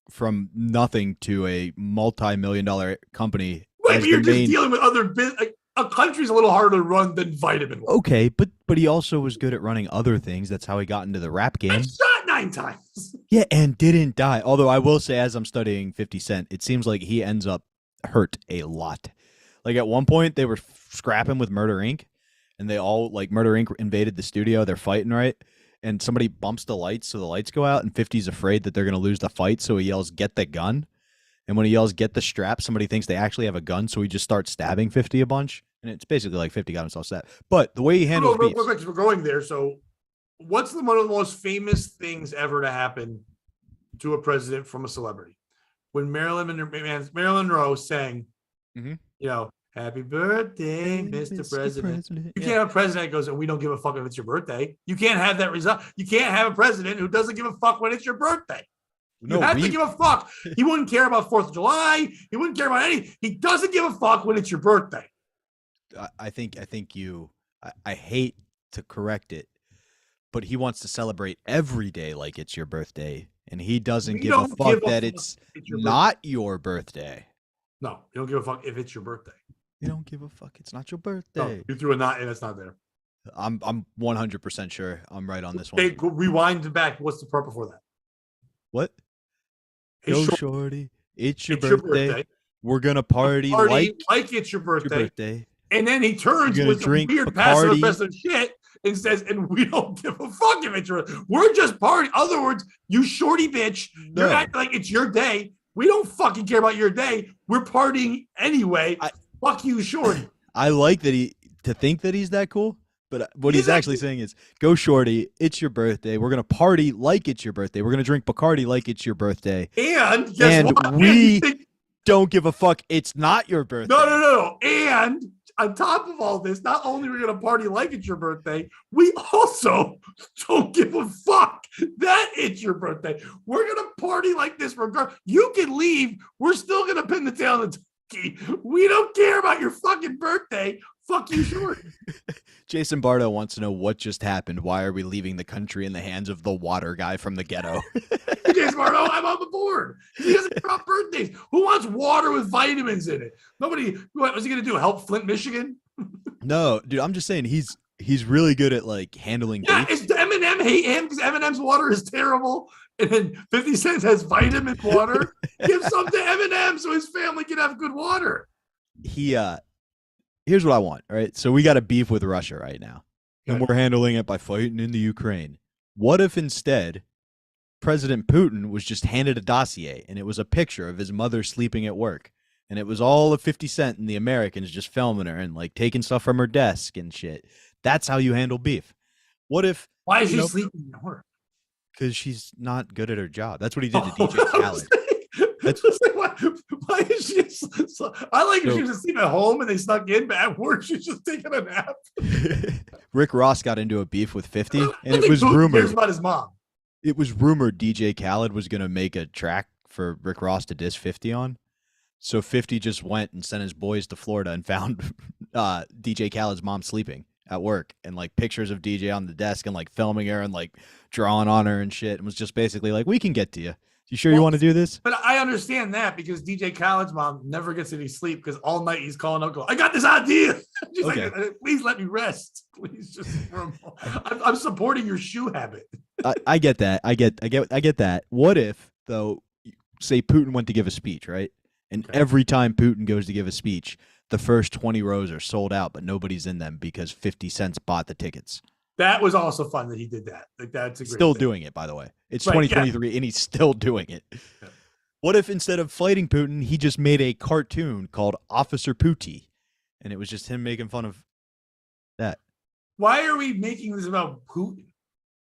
from nothing to a multi-million-dollar company. Wait, but you're just dealing with other business. Like, a country's a little harder to run than vitamin water. Okay, but he also was good at running other things. That's how he got into the rap game. I shot 9 times. Yeah, and didn't die. Although I will say, as I'm studying 50 Cent, it seems like he ends up hurt a lot. Like at one point, they were scrapping with Murder Inc. And they all, like, Murder Inc. invaded the studio. They're fighting, right? And somebody bumps the lights, so the lights go out. And 50's afraid that they're going to lose the fight, so he yells, "Get the gun." And when he yells, "Get the strap," somebody thinks they actually have a gun, so he just starts stabbing 50 a bunch. And it's basically like 50 got himself stabbed. But the way he handles beats. We're going there. So what's one of the most famous things ever to happen to a president from a celebrity? When Marilyn Monroe sang, "Happy birthday, Mr. President." You can't have a president that goes, "And we don't give a fuck if it's your birthday." You can't have that result. You can't have a president who doesn't give a fuck when it's your birthday. You have to give a fuck. He wouldn't care about 4th of July. He wouldn't care about anything. He doesn't give a fuck when it's your birthday. I think I hate to correct it, but he wants to celebrate every day like it's your birthday, and he doesn't give a fuck that it's not your birthday. No, you don't give a fuck if it's your birthday. You don't give a fuck. It's not your birthday. No, you threw a knot and it's not there. I'm 100% sure I'm right on this one. Okay, rewind back. What's the part before that? What? Hey, Go shorty, it's your birthday. We're gonna party like it's your birthday. Your And then he turns with some weird passive aggressive shit and says, "And we don't give a fuck if it's your. We're just partying." In other words, you shorty bitch, you're acting like it's your day. We don't fucking care about your day. We're partying anyway. Fuck you, shorty. I like that to think that he's that cool, But what he's actually saying is, go shorty, it's your birthday. We're going to party like it's your birthday. We're going to drink Bacardi like it's your birthday. And guess what? We don't give a fuck. It's not your birthday. No. And on top of all this, not only are we going to party like it's your birthday, we also don't give a fuck that it's your birthday. We're going to party like this regardless. You can leave. We're still going to pin the tail on the turkey. We don't care about your fucking birthday. Fuck you, short. Jason Bardo wants to know what just happened. Why are we leaving the country in the hands of the water guy from the ghetto? Jason Bardo, I'm on the board. He doesn't care about birthdays. Who wants water with vitamins in it? Nobody. What was he going to do? Help Flint, Michigan? No, dude. I'm just saying he's really good at like handling. Yeah, it's Eminem hate him because Eminem's water is terrible, and then 50 Cent has vitamin water. Give some to Eminem so his family can have good water. Here's what I want, all right? So we got a beef with Russia right now, and we're handling it by fighting in the Ukraine. What if instead President Putin was just handed a dossier, and it was a picture of his mother sleeping at work, and it was all of 50 Cent and the Americans just filming her and like taking stuff from her desk and shit? That's how you handle beef. What if... Why is she sleeping at work? Because she's not good at her job. That's what he did to DJ Khaled. Why is she? I like if she was asleep at home and they snuck in, but at work she's just taking a nap. Rick Ross got into a beef with 50, and it was rumored. Cares about his mom. It was rumored DJ Khaled was going to make a track for Rick Ross to diss 50 on. So 50 just went and sent his boys to Florida and found DJ Khaled's mom sleeping at work, and like pictures of DJ on the desk and like filming her and like drawing on her and shit, and was just basically like, we can get to you. You sure you want to do this? But I understand that because DJ Khaled's mom never gets any sleep because all night he's calling Uncle. I got this idea. She's like, please let me rest. Please just. I'm supporting your shoe habit. I get that. I get that. What if though? Say Putin went to give a speech, right? And every time Putin goes to give a speech, the first 20 rows are sold out, but nobody's in them because 50 cents bought the tickets. That was also fun that he did that. Like that's a great still thing. Doing it, by the way. It's 2023 and he's still doing it. Yeah. What if instead of fighting Putin, he just made a cartoon called Officer Pootie, and it was just him making fun of that? Why are we making this about Putin?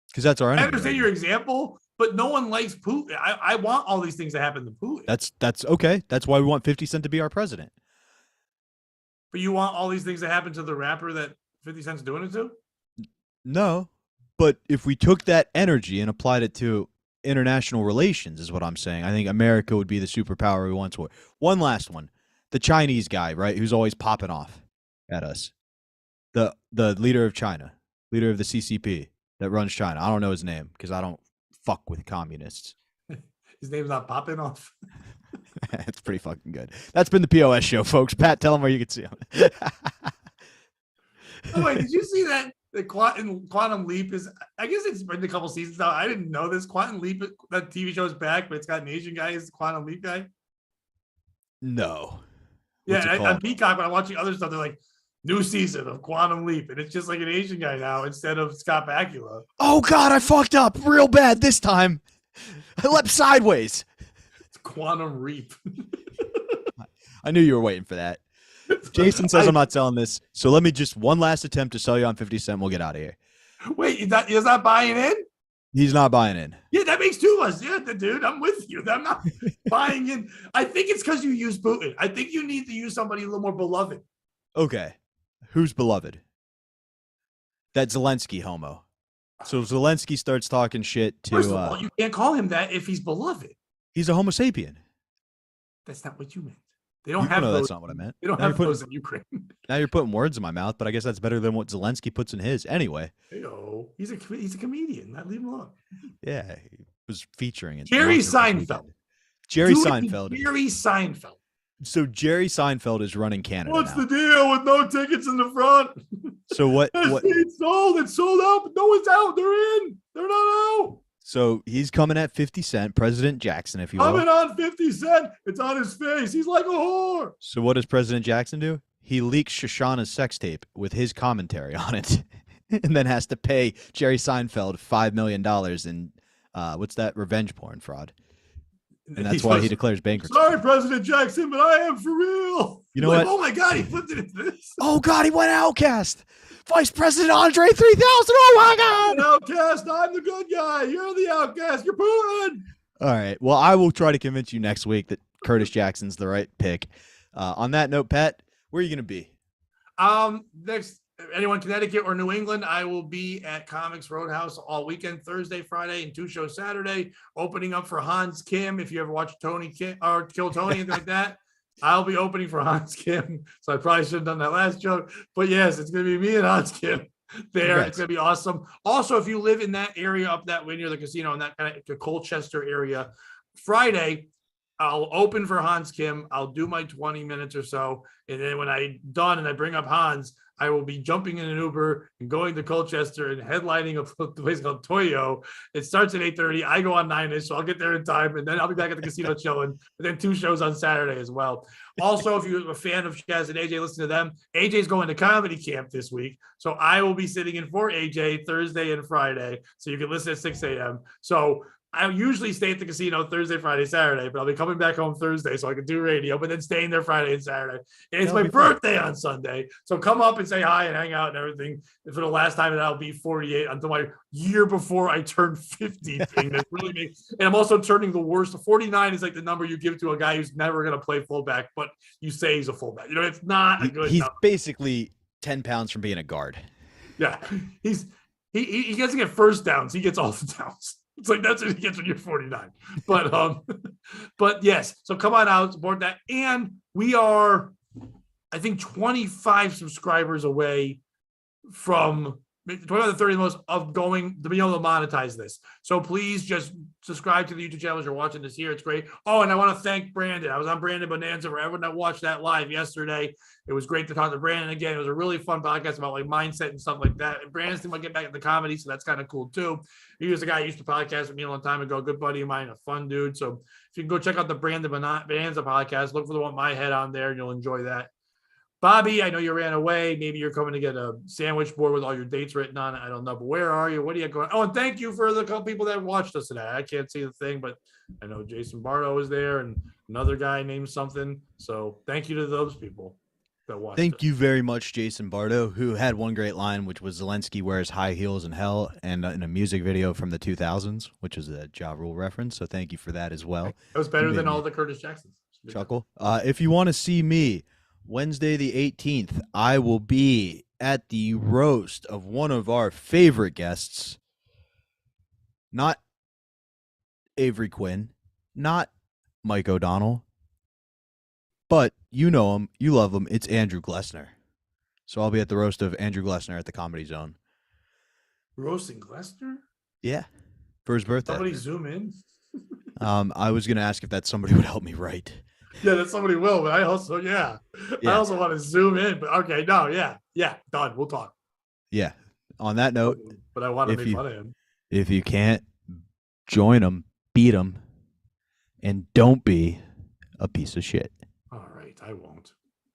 Because that's our enemy. I understand your example, but no one likes Putin. I want all these things to happen to Putin. That's okay. That's why we want 50 Cent to be our president. But you want all these things to happen to the rapper that 50 Cent's doing it to? No, but if we took that energy and applied it to international relations, is what I'm saying. I think America would be the superpower we once were. One last one. The Chinese guy, right, who's always popping off at us. The leader of China, leader of the CCP that runs China. I don't know his name because I don't fuck with communists. His name's not popping off. It's pretty fucking good. That's been the POS show, folks. Pat, tell them where you can see him. Oh, wait, did you see that? The Quantum Leap is, I guess it's been a couple seasons now. I didn't know this. Quantum Leap, that TV show is back, but it's got an Asian guy as the Quantum Leap guy. No. Yeah, on Peacock, when I'm watching other stuff, they're like, new season of Quantum Leap, and it's just like an Asian guy now instead of Scott Bakula. Oh, God, I fucked up real bad this time. I leapt sideways. It's Quantum Reap. I knew you were waiting for that. Jason says I'm not selling this, so let me just one last attempt to sell you on 50 Cent. We'll get out of here. Wait, he's not buying in? He's not buying in. Yeah, that makes two of us. Yeah, dude, I'm with you. I'm not buying in. I think it's because you use Putin. I think you need to use somebody a little more beloved. Okay. Who's beloved? That Zelensky homo. So Zelensky starts talking shit to... First of all, you can't call him that if he's beloved. He's a homo sapien. That's not what you meant. They don't have those. That's not what I meant. They don't have those in Ukraine. Now you're putting words in my mouth, but I guess that's better than what Zelensky puts in his. Anyway. Heyo, he's a comedian. Leave him alone. Yeah, he was featuring it. Jerry Seinfeld. Jerry Seinfeld. Jerry Seinfeld. So Jerry Seinfeld is running Canada. What's now. the deal with no tickets in the front? So what? It's sold. It's sold out, but no one's out. They're in. They're not out. So he's coming at 50 Cent, President Jackson, if you will. Coming on 50 Cent. It's on his face. He's like a whore. So what does President Jackson do? He leaks Shoshana's sex tape with his commentary on it, and then has to pay Jerry Seinfeld $5 million in what's that? Revenge porn fraud. And that's why he declares bankruptcy. Sorry, President Jackson, but I am for real. You know what? Oh my God, he flipped it into this. Oh God, he went Outcast. Vice President Andre 3000. Oh my I'm God. an outcast. I'm the good guy. You're the outcast. You're Putin. All right. Well, I will try to convince you next week that Curtis Jackson's the right pick. On that note, Pat, where are you going to be? Next, anyone Connecticut or New England, I will be at Comics Roadhouse all weekend, Thursday, Friday, and 2 shows Saturday. Opening up for Hans Kim. If you ever watch Tony Kim or Kill Tony, anything like that, I'll be opening for Hans Kim. So I probably should have done that last joke. But yes, it's going to be me and Hans Kim there. Congrats. It's going to be awesome. Also, if you live in that area up that way near the casino in that kind of Colchester area, Friday, I'll open for Hans Kim. I'll do my 20 minutes or so. And then when I'm done and I bring up Hans, I will be jumping in an Uber and going to Colchester and headlining a place called Toyo. It starts at 8:30. I go on 9-ish, so I'll get there in time. And then I'll be back at the casino chilling. And then 2 shows on Saturday as well. Also, if you're a fan of Chaz and AJ, listen to them. AJ's going to comedy camp this week. So I will be sitting in for AJ Thursday and Friday. So you can listen at 6 a.m. So I usually stay at the casino Thursday, Friday, Saturday, but I'll be coming back home Thursday so I can do radio, but then staying there Friday and Saturday. And it's my birthday on Sunday. So come up and say hi and hang out and everything. For the last time, and I'll be 48 until my year before I turn 50 thing. That really makes, and I'm also turning the worst. 49 is like the number you give to a guy who's never going to play fullback, but you say he's a fullback. You know, it's not a good He's number. basically 10 pounds from being a guard. Yeah. He doesn't get first downs. He gets all the downs. It's like that's what he gets when you're 49. But yes, so come on out, support that. And we are, I think, 25 subscribers away from 25 to 30 most of going to be able to monetize this. So please just subscribe to the YouTube channel as you're watching this here. It's great. Oh, and I want to thank Brandon. I was on Brandon Bonanza for everyone that watched that live yesterday. It was great to talk to Brandon again. It was a really fun podcast about like mindset and stuff like that. And Brandon's thinking about getting back into comedy, so that's kind of cool too. He was a guy who used to podcast with me a long time ago, a good buddy of mine, a fun dude. So if you can go check out the Brandon Bonanza podcast, look for the one with my head on there and you'll enjoy that. Bobby, I know you ran away. Maybe you're coming to get a sandwich board with all your dates written on it. I don't know, but where are you? What are you going? Oh, and thank you for the couple people that watched us today. I can't see the thing, but I know Jason Bardo was there and another guy named something. So thank you to those people that watched. Thank you very much, Jason Bardo, who had one great line, which was Zelensky wears high heels in hell, and in a music video from the 2000s, which is a Ja Rule reference. So thank you for that as well. It was better than all the Curtis Jacksons. Chuckle. If you want to see me, Wednesday the 18th, I will be at the roast of one of our favorite guests. Not Avery Quinn, not Mike O'Donnell, but you know him, you love him. It's Andrew Glessner. So I'll be at the roast of Andrew Glessner at the Comedy Zone. Roasting Glessner? Yeah, for his birthday. Somebody zoom in. I was going to ask if that somebody would help me write. Yeah, that somebody will, but I also, I also want to zoom in. But okay, no, yeah, done. We'll talk. Yeah. On that note, but I want to make fun of him. If you can't join him, beat him, and don't be a piece of shit. All right, I won't.